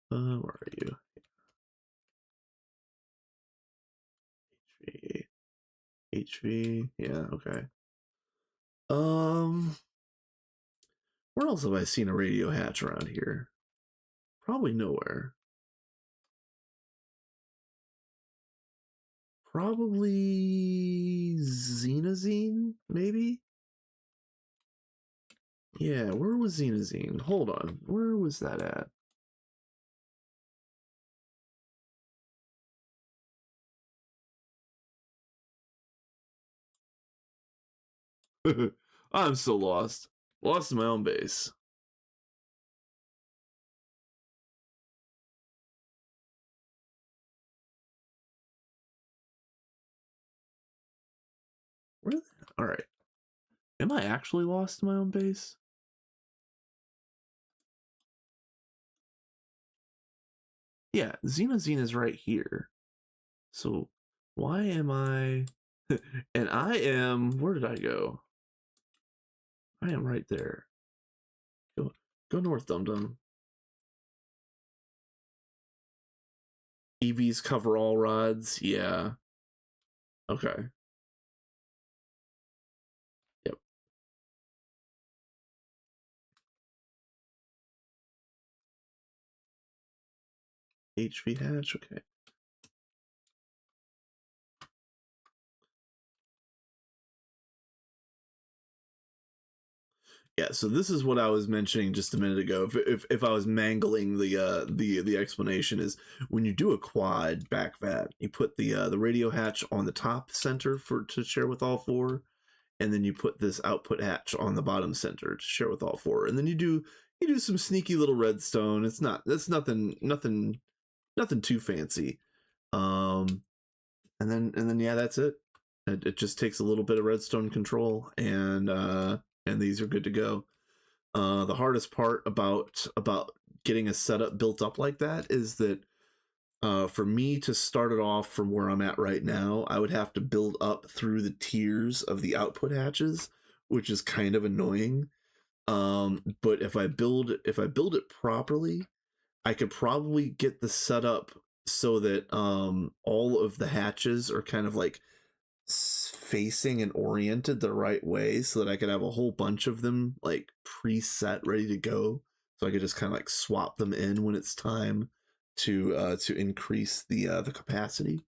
Where are you? HV, yeah, okay. Where else have I seen a radio hatch around here? Probably nowhere. Probably Xenazine, maybe? Yeah, where was Xenazine? Hold on, where was that at? I'm so lost. Lost in my own base. Where? All right. Am I actually lost in my own base? Yeah, Xenazine is right here. So why am I? And I am. Where did I go? I am right there. Go north, dum dum. EVs cover all rods. Yeah. Okay. Yep. HV hatch. Okay. Yeah, so this is what I was mentioning just a minute ago. If I was mangling the explanation, is when you do a quad back vat, you put the radio hatch on the top center to share with all 4, and then you put this output hatch on the bottom center to share with all 4, and then you do some sneaky little redstone. That's nothing too fancy. And then yeah, that's it. It just takes a little bit of redstone control, and these are good to go. The hardest part about getting a setup built up like that is that for me to start it off from where I'm at right now, I would have to build up through the tiers of the output hatches, which is kind of annoying. But if I build it properly, I could probably get the setup so that all of the hatches are kind of like facing and oriented the right way so that I could have a whole bunch of them like preset ready to go, so I could just kind of like swap them in when it's time to increase the capacity.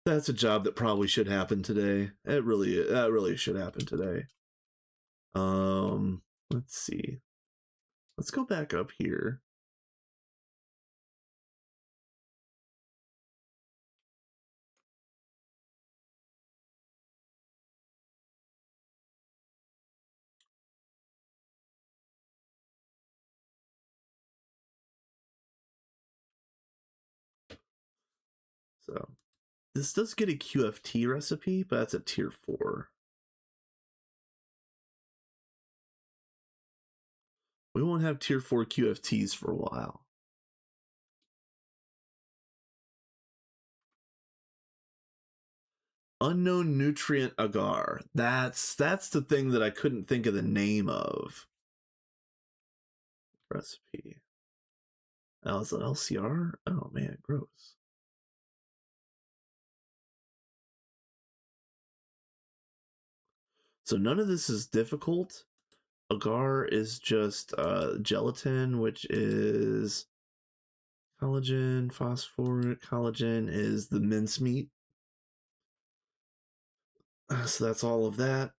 That's a job that probably should happen today. That really should happen today. Let's see. Let's go back up here. So this does get a QFT recipe, but that's a tier 4. We won't have tier 4 QFTs for a while. Unknown nutrient agar. That's the thing that I couldn't think of the name of. Recipe. Oh, is it LCR? Oh man, gross. So none of this is difficult. Agar is just gelatin, which is collagen. Phosphoric collagen is the mincemeat. So that's all of that.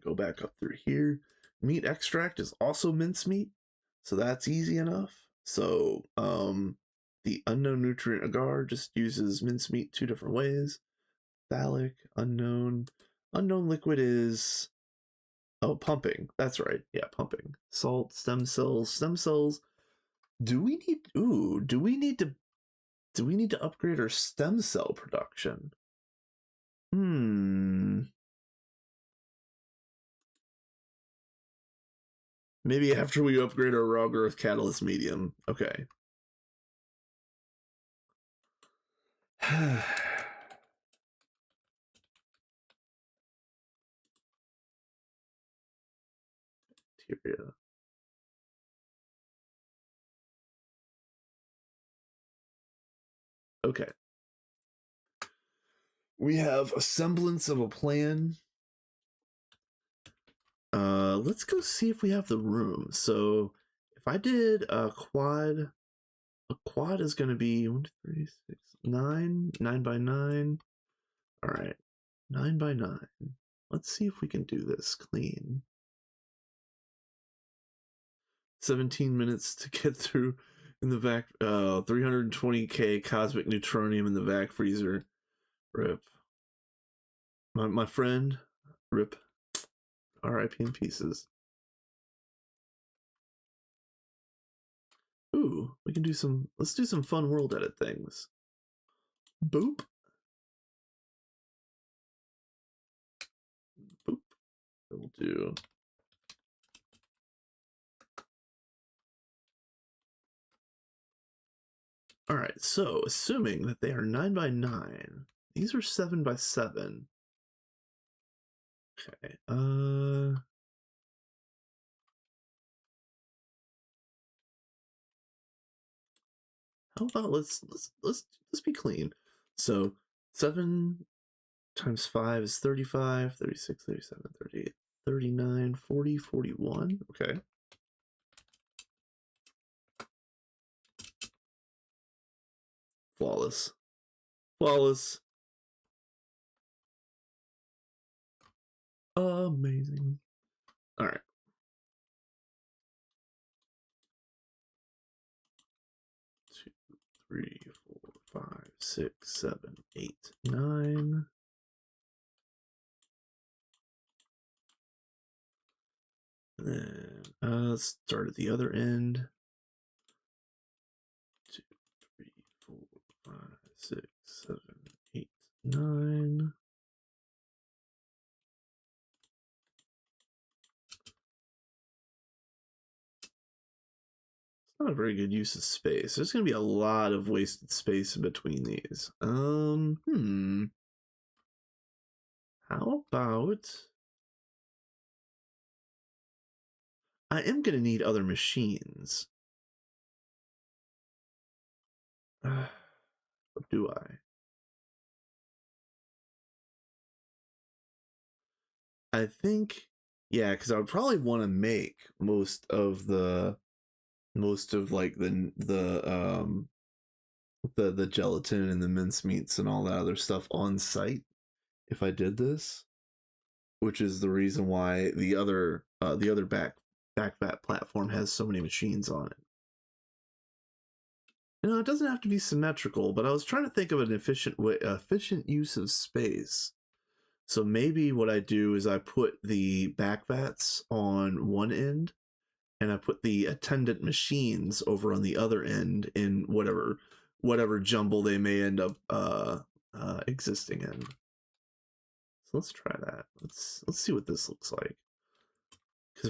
Go back up through here. Meat extract is also mincemeat, so that's easy enough. So the unknown nutrient agar just uses mincemeat 2 different ways. Phthalic, unknown liquid is pumping. That's right. Yeah, pumping. Salt, stem cells. Do we need to upgrade our stem cell production? Maybe after we upgrade our raw growth catalyst medium. Okay. Bacteria. Okay. We have a semblance of a plan. Let's go see if we have the room. So if I did a quad is going to be 1, 2, 3, 6, 9 by 9. All right, 9 by 9. Let's see if we can do this clean. 17 minutes to get through in the vac. 320k cosmic neutronium in the vac freezer. Rip. My friend, rip. RIP in pieces. Ooh, we can do some. Let's do some fun world edit things. Boop. Boop. We'll do. All right. So, assuming that they are 9 by 9, these are 7 by 7. Okay. How about let's be clean. So 7 times 5 is 35, 36, 37, 38, 39, 40, 41. Okay. Flawless. Amazing. All right. 2, 3, 4, 5, 6, 7, 8, 9. And then let's start at the other end. 2, 3, 4, 5, 6, 7, 8, 9. It's not a very good use of space. There's going to be a lot of wasted space in between these. How about I am going to need other machines. do I? I think, yeah, because I would probably want to make most of like the gelatin and the mincemeats and all that other stuff on site if I did this, which is the reason why the other backvat platform has so many machines on it. You know, it doesn't have to be symmetrical, but I was trying to think of an efficient use of space. So maybe what I do is I put the backvats on one end, and I put the attendant machines over on the other end in whatever jumble they may end up existing in. So let's try that. Let's see what this looks like. Because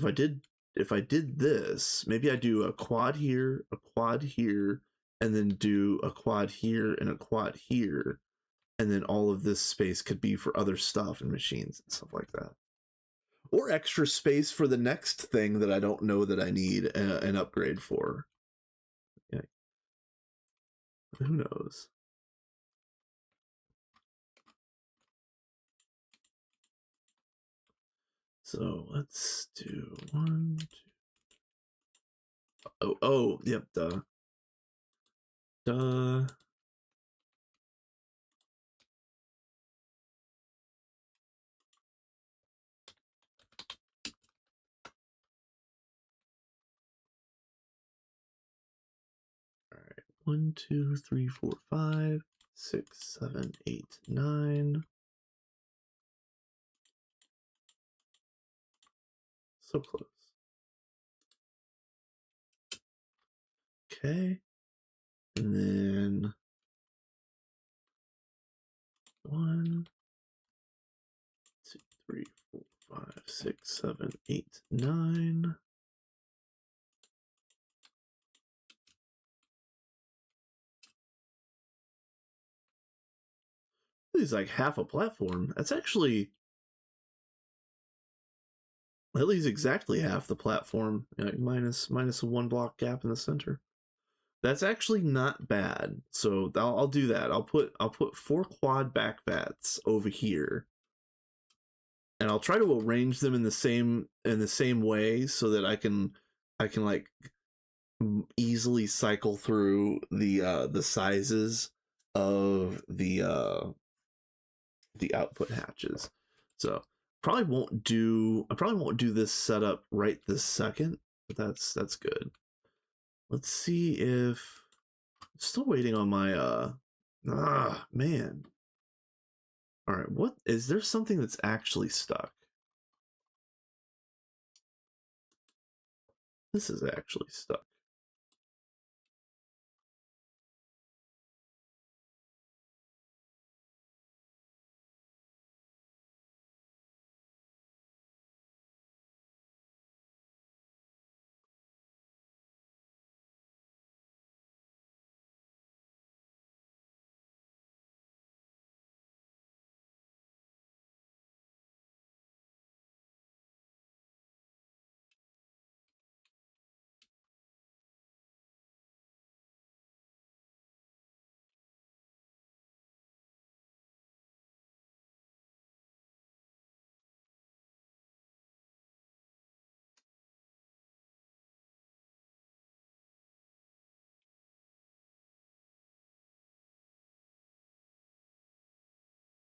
if I did this, maybe I do a quad here, and then do a quad here and a quad here, and then all of this space could be for other stuff and machines and stuff like that. Or extra space for the next thing that I don't know that I need an upgrade for. Yeah. Who knows? So let's do 1, 2. Oh, yep, duh. Duh. All right. 1, 2, 3, 4, 5, 6, 7, 8, 9. So close. Okay. And then 1, 2, 3, 4, 5, 6, 7, 8, 9. It's like half a platform. That's actually at least exactly half the platform, like minus a 1 block gap in the center. That's actually not bad. So I'll do that. I'll put 4 quad backvats over here, and I'll try to arrange them in the same way so that I can like easily cycle through the sizes of the output hatches. So I probably won't do this setup right this second, but that's good. Let's see if I'm still waiting on my man. All right, what is there something that's actually stuck? This is actually stuck.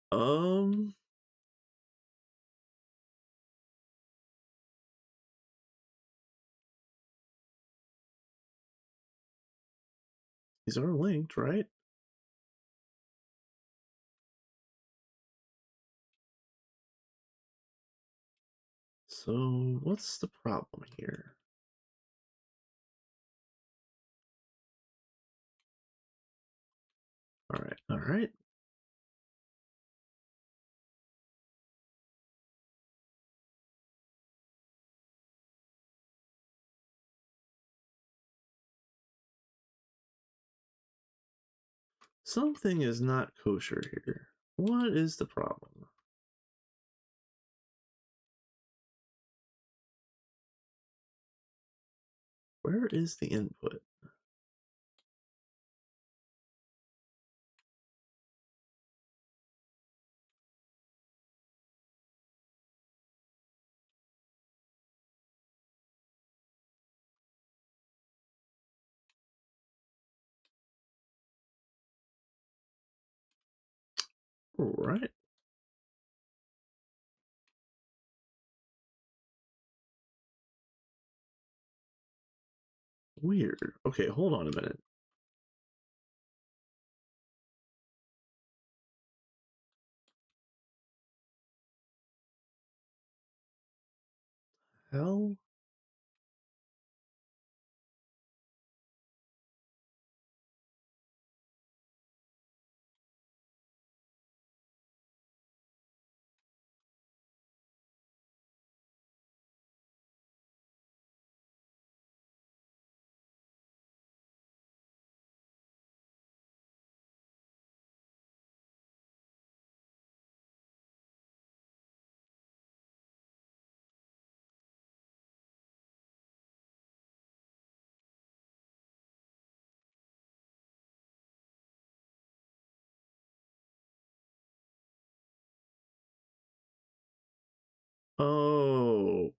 Um these are linked, right? So what's the problem here? All right, all right. Something is not kosher here. What is the problem? Where is the input? All right. Weird. Okay, hold on a minute. Hell? Oh.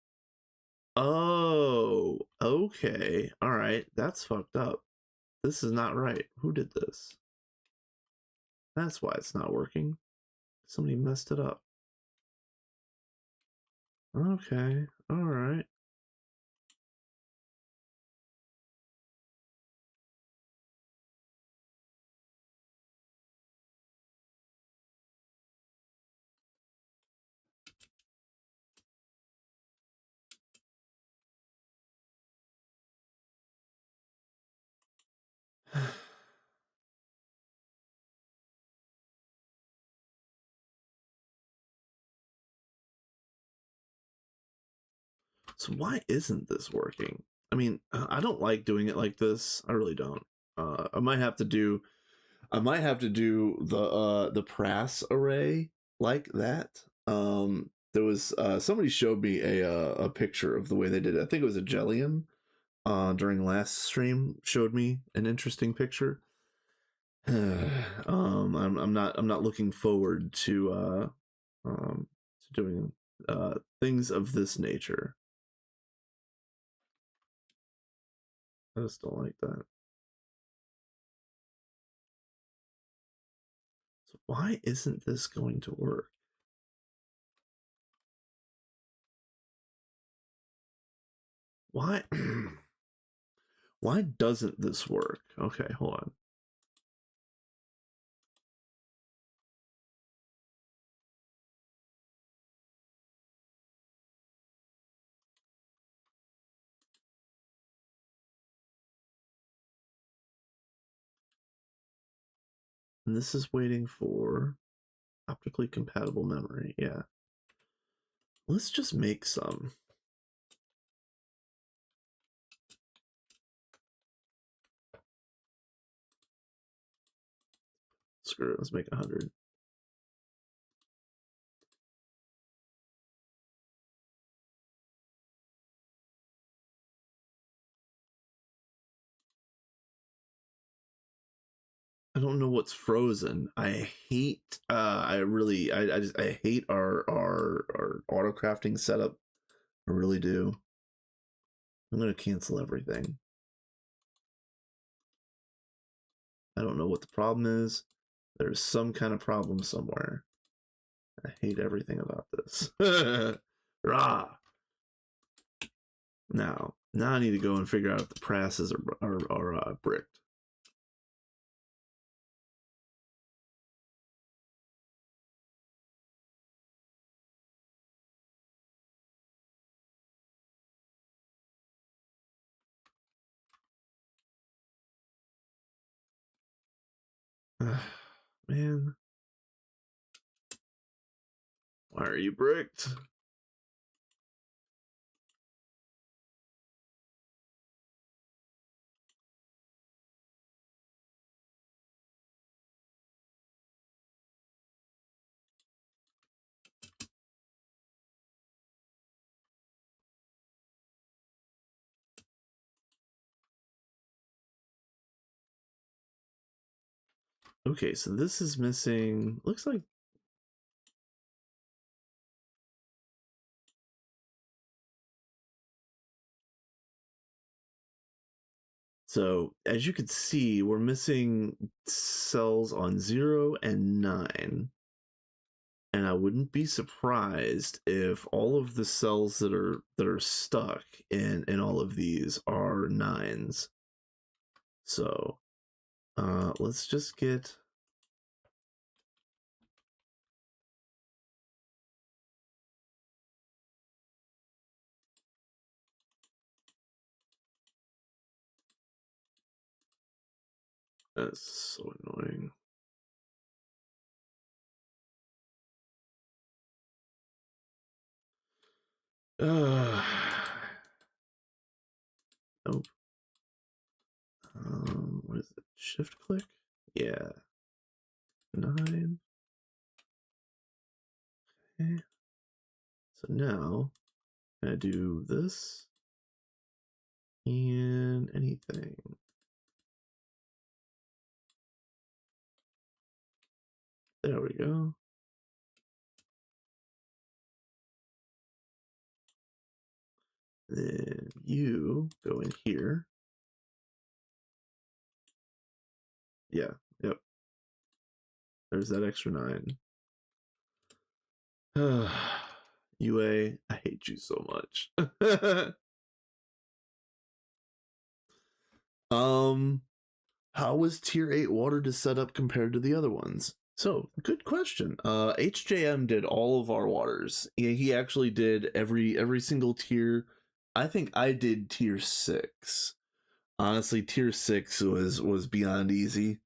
Oh. Okay. All right. That's fucked up. This is not right. Who did this? That's why it's not working. Somebody messed it up. Okay. All right. So why isn't this working? I mean, I don't like doing it like this. I really don't. I might have to do the Prass array like that. There was somebody showed me a picture of the way they did it. I think it was a Jellium during last stream showed me an interesting picture. I'm not looking forward to doing things of this nature. I just don't like that. So why isn't this going to work? Why? Why doesn't this work? Okay, hold on. And this is waiting for optically compatible memory. Yeah. Let's just make some. Screw it. Let's make 100. I don't know what's frozen. I hate. I hate our auto crafting setup. I really do. I'm gonna cancel everything. I don't know what the problem is. There's some kind of problem somewhere. I hate everything about this. Rah. Now I need to go and figure out if the presses are bricked. Man, why are you bricked? Okay, so this is missing. Looks like. So as you can see, we're missing cells on 0 and 9. And I wouldn't be surprised if all of the cells that are stuck in all of these are 9s. So let's just get that's so annoying. Nope. What is it? Shift click? Yeah. 9. Okay. So now I do this and anything. There we go. Then you go in here. Yeah, yep. There's that extra 9. UA, I hate you so much. How was tier 8 water to set up compared to the other ones? So, good question. HJM did all of our waters. He actually did every single tier. I think I did tier 6. Honestly, tier 6 was beyond easy.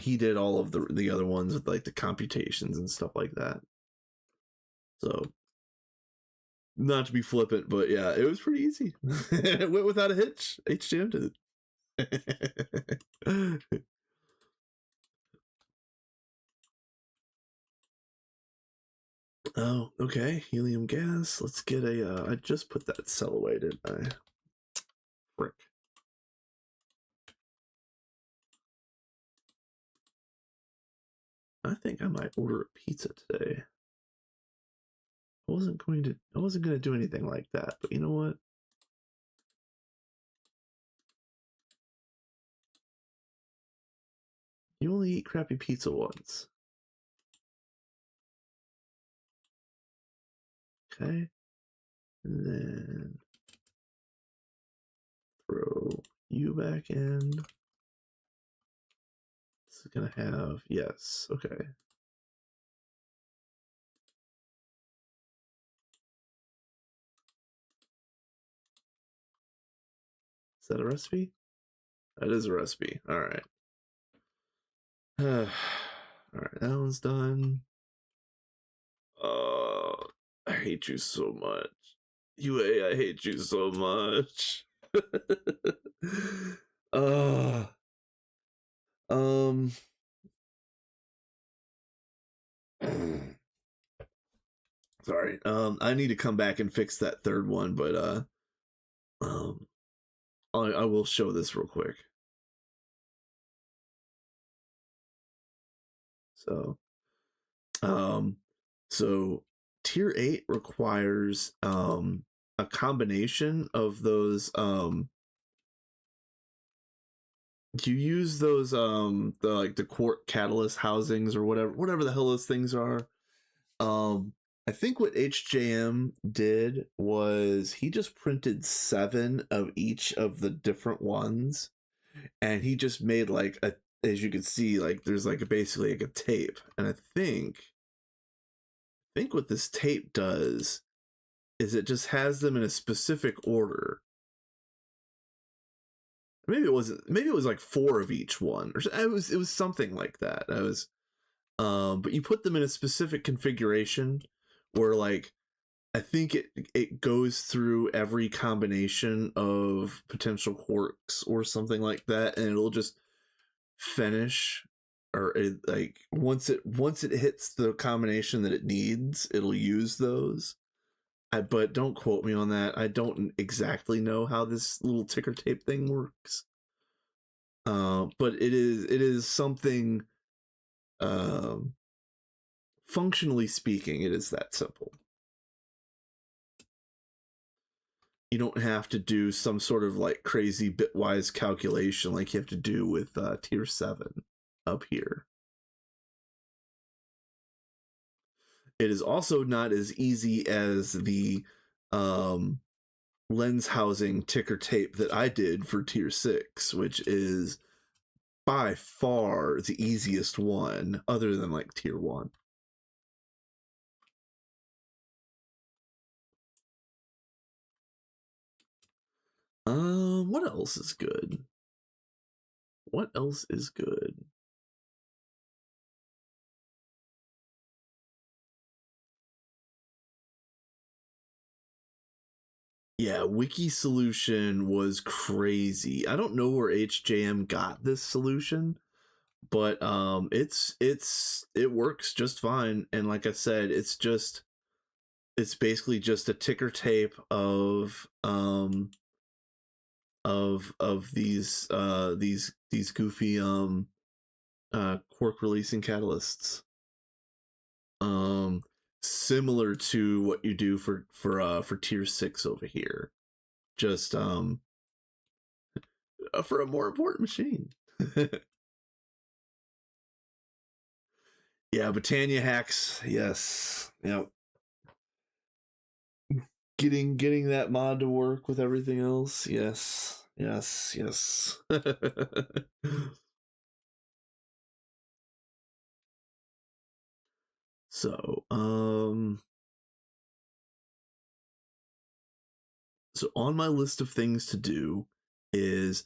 He did all of the other ones with like the computations and stuff like that. So, not to be flippant, but yeah, it was pretty easy. It went without a hitch. HJM did it. Oh, okay. Helium gas. Let's get a. I just put that cell away, didn't I? Frick. I think I might order a pizza today. I wasn't going to do anything like that, but you know what? You only eat crappy pizza once. Okay. And then throw you back in. This is gonna have, yes, okay. Is that a recipe? That is a recipe. All right. All right, that one's done. I hate you so much. UA, I hate you so much. uh, um, sorry. I need to come back and fix that third one, but um, I will show this real quick. So, so tier 8 requires a combination of those you use those the like the quark catalyst housings or whatever the hell those things are. I think what HJM did was he just printed 7 of each of the different ones, and he just made like a, as you can see, like there's like basically like a tape. And I think what this tape does is it just has them in a specific order. Maybe it wasn't. Maybe it was like 4 of each one, or it was something like that. I was, but you put them in a specific configuration where like I think it goes through every combination of potential quarks or something like that, and it'll just finish, or it, like once it hits the combination that it needs, it'll use those. But don't quote me on that. I don't exactly know how this little ticker tape thing works. But it is something. Functionally speaking, it is that simple. You don't have to do some sort of like crazy bitwise calculation like you have to do with tier 7 up here. It is also not as easy as the lens housing ticker tape that I did for tier 6, which is by far the easiest one other than like tier 1. What else is good? What else is good? Yeah, Wiki solution was crazy. I don't know where HJM got this solution, but it works just fine. And like I said, it's basically just a ticker tape of these goofy quark releasing catalysts. Similar to what you do for tier 6 over here. Just for a more important machine. Yeah, Britannia hacks. Yes. Yep. Getting that mod to work with everything else. Yes. Yes. Yes. So, so on my list of things to do is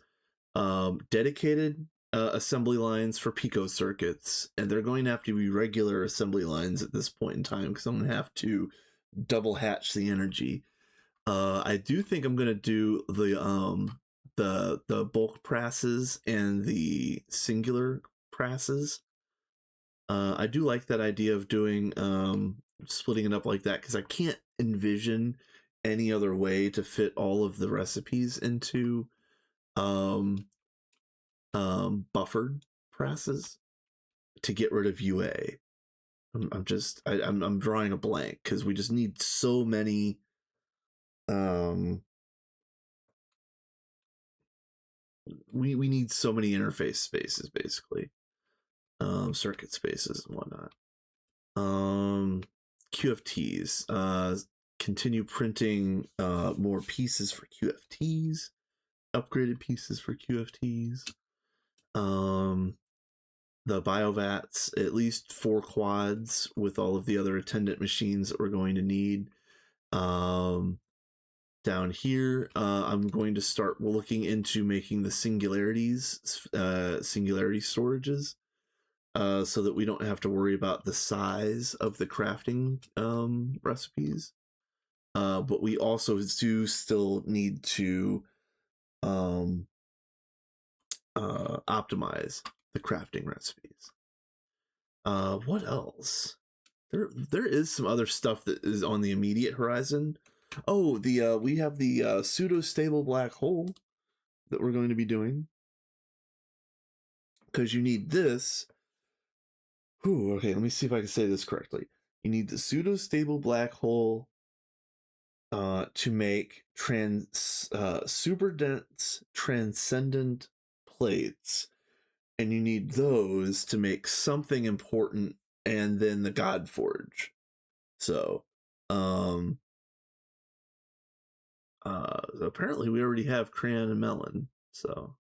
dedicated assembly lines for pico circuits, and they're going to have to be regular assembly lines at this point in time because I'm going to have to double hatch the energy. I do think I'm going to do the bulk presses and the singular presses. I do like that idea of doing splitting it up like that because I can't envision any other way to fit all of the recipes into um, buffered presses to get rid of UA. I'm drawing a blank because we just need so many we need so many interface spaces basically, circuit spaces and whatnot. QFTs, continue printing more pieces for QFTs, upgraded pieces for QFTs. The biovats, at least 4 quads with all of the other attendant machines that we're going to need. Down here, I'm going to start looking into making the singularity storages, so that we don't have to worry about the size of the crafting recipes. But we also do still need to optimize the crafting recipes. What else? There is some other stuff that is on the immediate horizon. Oh, we have the pseudo stable black hole that we're going to be doing, because you need this. Ooh, okay, let me see if I can say this correctly. You need the pseudo stable black hole to make super dense transcendent plates, and you need those to make something important, and then the God Forge. So, apparently we already have crayon and melon, so,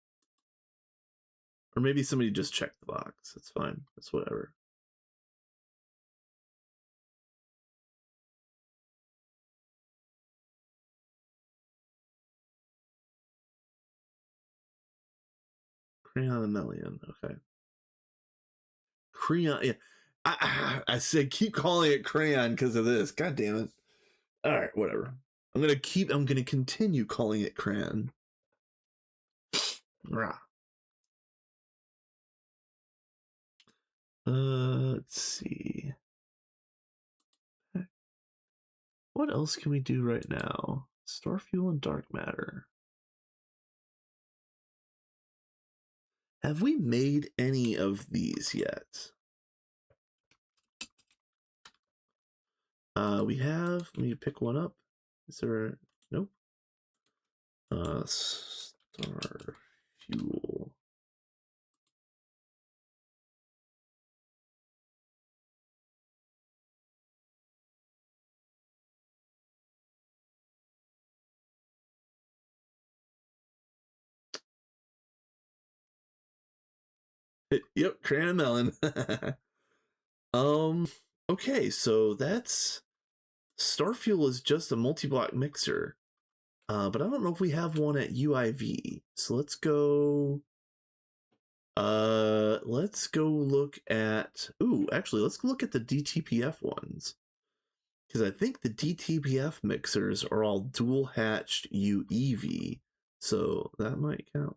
or maybe somebody just checked the box. It's fine. It's whatever. Crayon and melon. Okay. Crayon. Yeah. I said keep calling it crayon because of this. God damn it. All right, whatever. I'm gonna continue calling it crayon. Rah. Let's see. What else can we do right now? Star fuel and dark matter. Have we made any of these yet? We have. Let me pick one up. Is there? Nope. Star fuel. Yep, crayon and melon. um, okay, so that's Starfuel is just a multi-block mixer. But I don't know if we have one at UIV. So let's go look at actually let's look at the DTPF ones. Because I think the DTPF mixers are all dual hatched UEV. So that might count.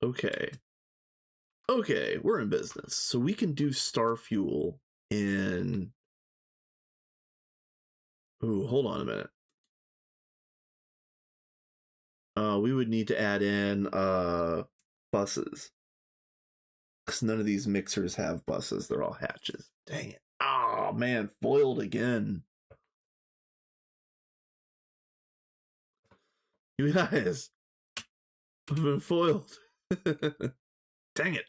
Okay. Okay, we're in business. So we can do Starfuel in hold on a minute. We would need to add in buses. Because none of these mixers have buses. They're all hatches. Dang it. Oh, man. Foiled again. You guys. I've been foiled. Dang it.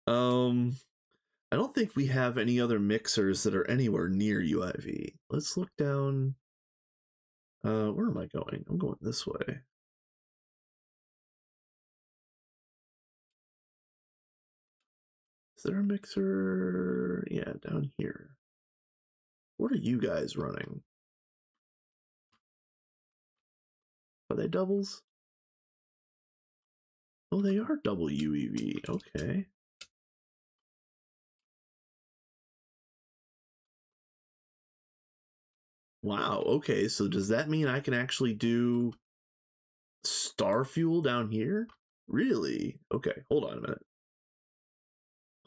I don't think we have any other mixers that are anywhere near UIV. Let's look down. Where am I going? I'm going this way. Is there a mixer? Yeah, down here. What are you guys running? Are they doubles? Oh, they are double UEV. Okay. Wow. Okay. So does that mean I can actually do Starfuel down here? Really? Okay. Hold on a minute.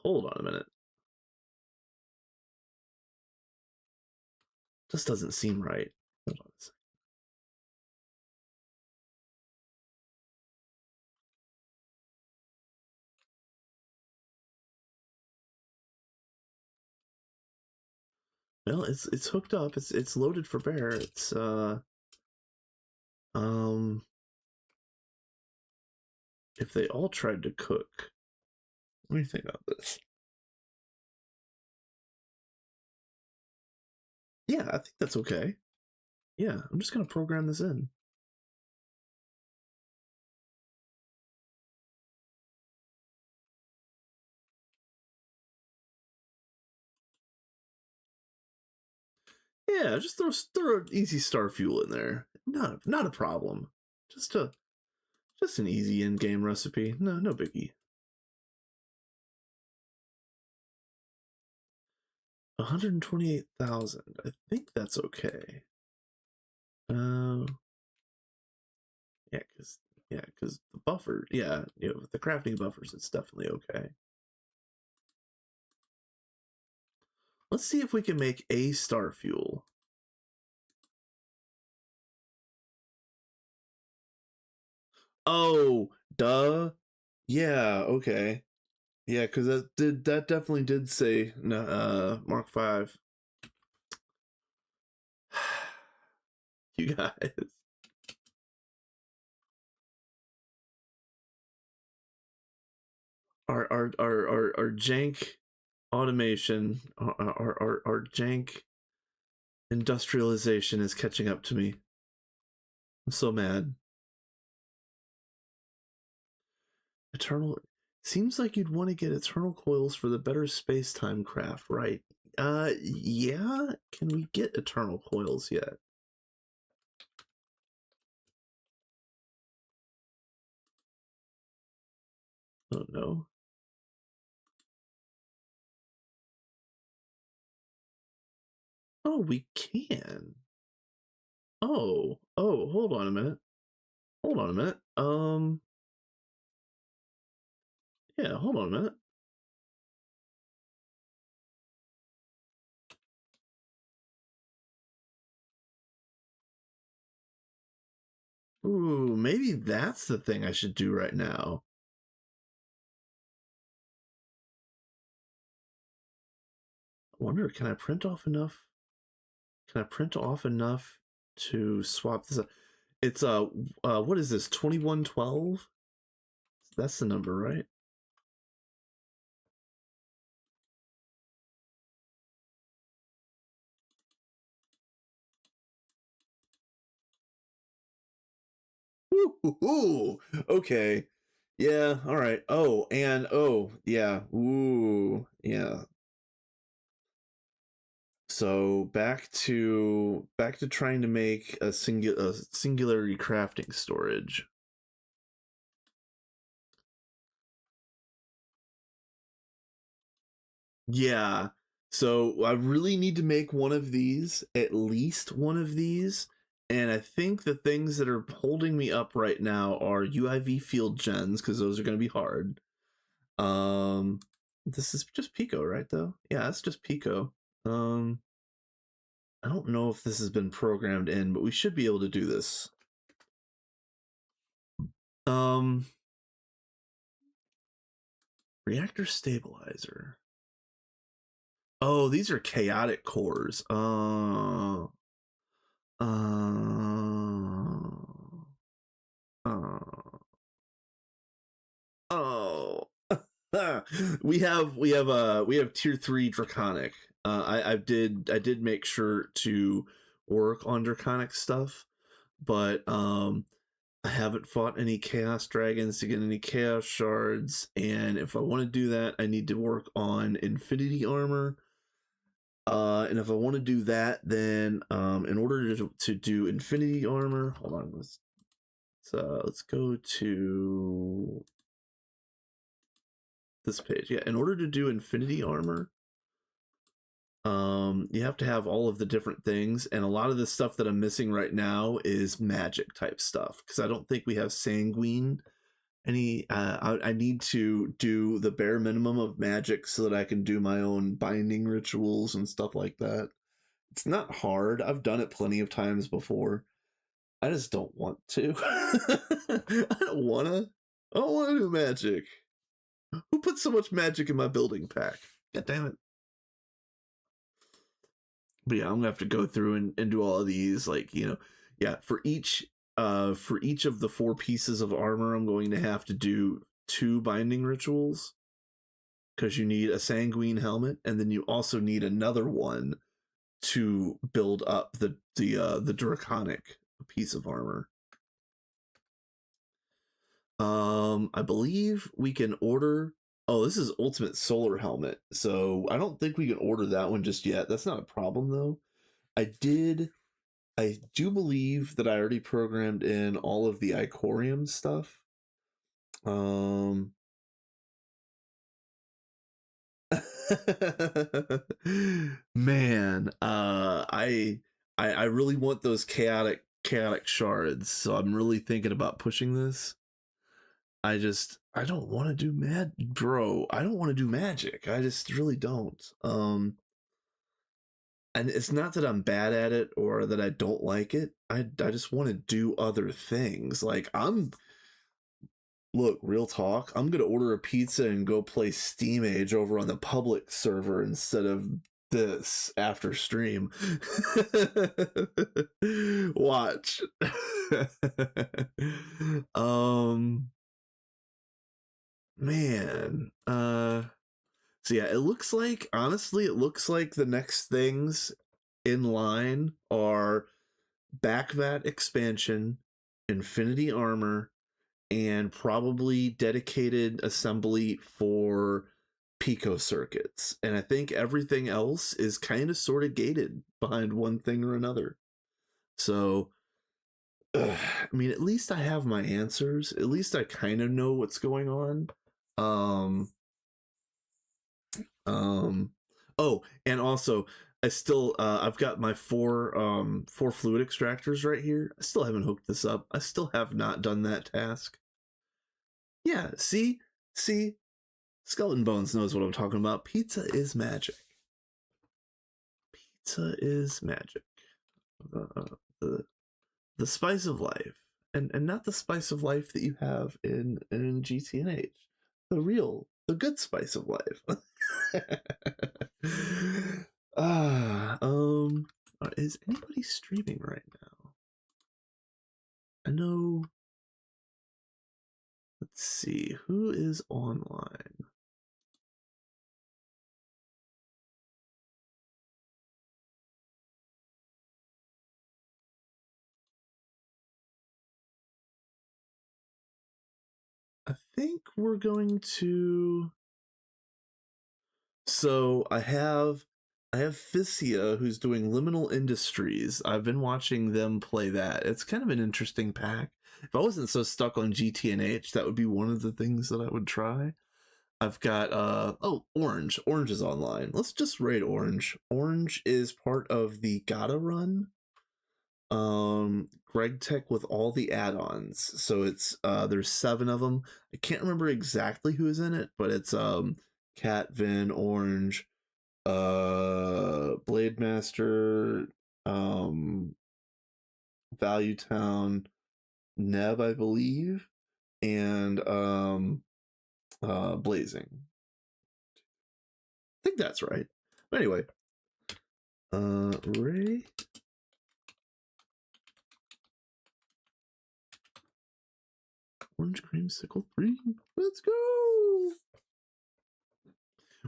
Hold on a minute. This doesn't seem right. Hold on a second. Well, it's hooked up. It's loaded for bear. It's if they all tried to cook. What do you think about this? Yeah, I think that's okay. Yeah, I'm just gonna program this in. Yeah, just throw easy Starfuel in there. Not a problem. Just an easy in-game recipe. No biggie. 128,000. I think that's okay. Yeah, because the buffer, with the crafting buffers, it's definitely okay. Let's see if we can make a Starfuel. Oh, duh. Yeah, okay. Yeah, because that definitely did say Mark 5. You guys. Our jank automation, our jank industrialization is catching up to me. I'm so mad. Eternal seems like you'd want to get eternal coils for the better space-time craft, right? Yeah. Can we get eternal coils yet? Oh no. Oh, we can. Oh, hold on a minute. Hold on a minute. Yeah, hold on a minute. Ooh, maybe that's the thing I should do right now. I wonder, can I print off enough? Can I print off enough to swap this up? It's what is this? 2112? That's the number, right? Ooh, okay. Yeah, all right. Oh, and oh, yeah. Ooh, yeah. So back to trying to make a singularity crafting storage. Yeah. So I really need to make one of these, at least one of these. And I think the things that are holding me up right now are UIV field gens, because those are going to be hard. This is just Pico, right? Though, yeah, it's just Pico. I don't know if this has been programmed in, but we should be able to do this. Um, reactor stabilizer. Oh, these are chaotic cores. Uh, uh, oh. we have tier 3 draconic. I did make sure to work on draconic stuff, but I haven't fought any chaos dragons to get any chaos shards, and if I want to do that, I need to work on infinity armor. And if I want to do that, then in order to do infinity armor, hold on, let's go to this page. Yeah, in order to do infinity armor, you have to have all of the different things, and a lot of the stuff that I'm missing right now is magic type stuff, because I don't think we have sanguine any. I need to do the bare minimum of magic so that I can do my own binding rituals and stuff like that. It's not hard. I've done it plenty of times before. I just don't want to. I don't wanna. I don't want to do magic. Who put so much magic in my building pack? God damn it. But yeah, I'm gonna have to go through and do all of these. Like, yeah, for each of the 4 pieces of armor, I'm going to have to do 2 binding rituals, because you need a sanguine helmet, and then you also need another one to build up the draconic piece of armor. I believe we can order. Oh, this is ultimate solar helmet, so I don't think we can order that one just yet. That's not a problem though. I do believe that I already programmed in all of the Icorium stuff. Man, I really want those chaotic shards, so I'm really thinking about pushing this. I don't want to do bro. I don't want to do magic. I just really don't. And it's not that I'm bad at it or that I don't like it. I just want to do other things. Like, look, real talk. I'm gonna order a pizza and go play Steam Age over on the public server instead of this after stream. Watch. um Man, so yeah, it looks like, honestly, it looks like the next things in line are backvat expansion, infinity armor, and probably dedicated assembly for pico circuits. And I think everything else is kind of sort of gated behind one thing or another. So I mean, at least I have my answers. At least I kind of know what's going on. Um Um, oh, and also, I've got my 4 fluid extractors right here. I still haven't hooked this up. I still have not done that task. Yeah, see, Skeleton Bones knows what I'm talking about. Pizza is magic. Pizza is magic. The the spice of life, and not the spice of life that you have in GTNH. The good spice of life. Ah, is anybody streaming right now? I know. Let's see who is online. I think we're going to. So I have Fissia, who's doing Liminal Industries. I've been watching them play that. It's kind of an interesting pack. If I wasn't so stuck on GTNH, that would be one of the things that I would try. I've got Orange. Orange is online. Let's just raid Orange. Orange is part of the Gotta run. Greg Tech with all the add-ons. So it's there's 7 of them. I can't remember exactly who's in it, but it's Cat, Vin, Orange, Blade Master, Value Town, Neb, I believe, and Blazing. I think that's right. But anyway, Ray. Orange Creamsicle 3. Let's go.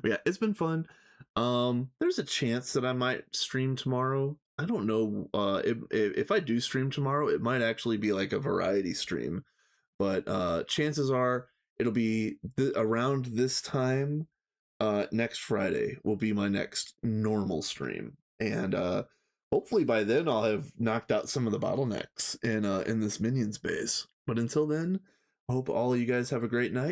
But yeah, it's been fun. There's a chance that I might stream tomorrow. I don't know. If I do stream tomorrow, it might actually be like a variety stream. But chances are it'll be around this time. Next Friday will be my next normal stream, and hopefully by then I'll have knocked out some of the bottlenecks in this Minions base. But until then, I hope all of you guys have a great night.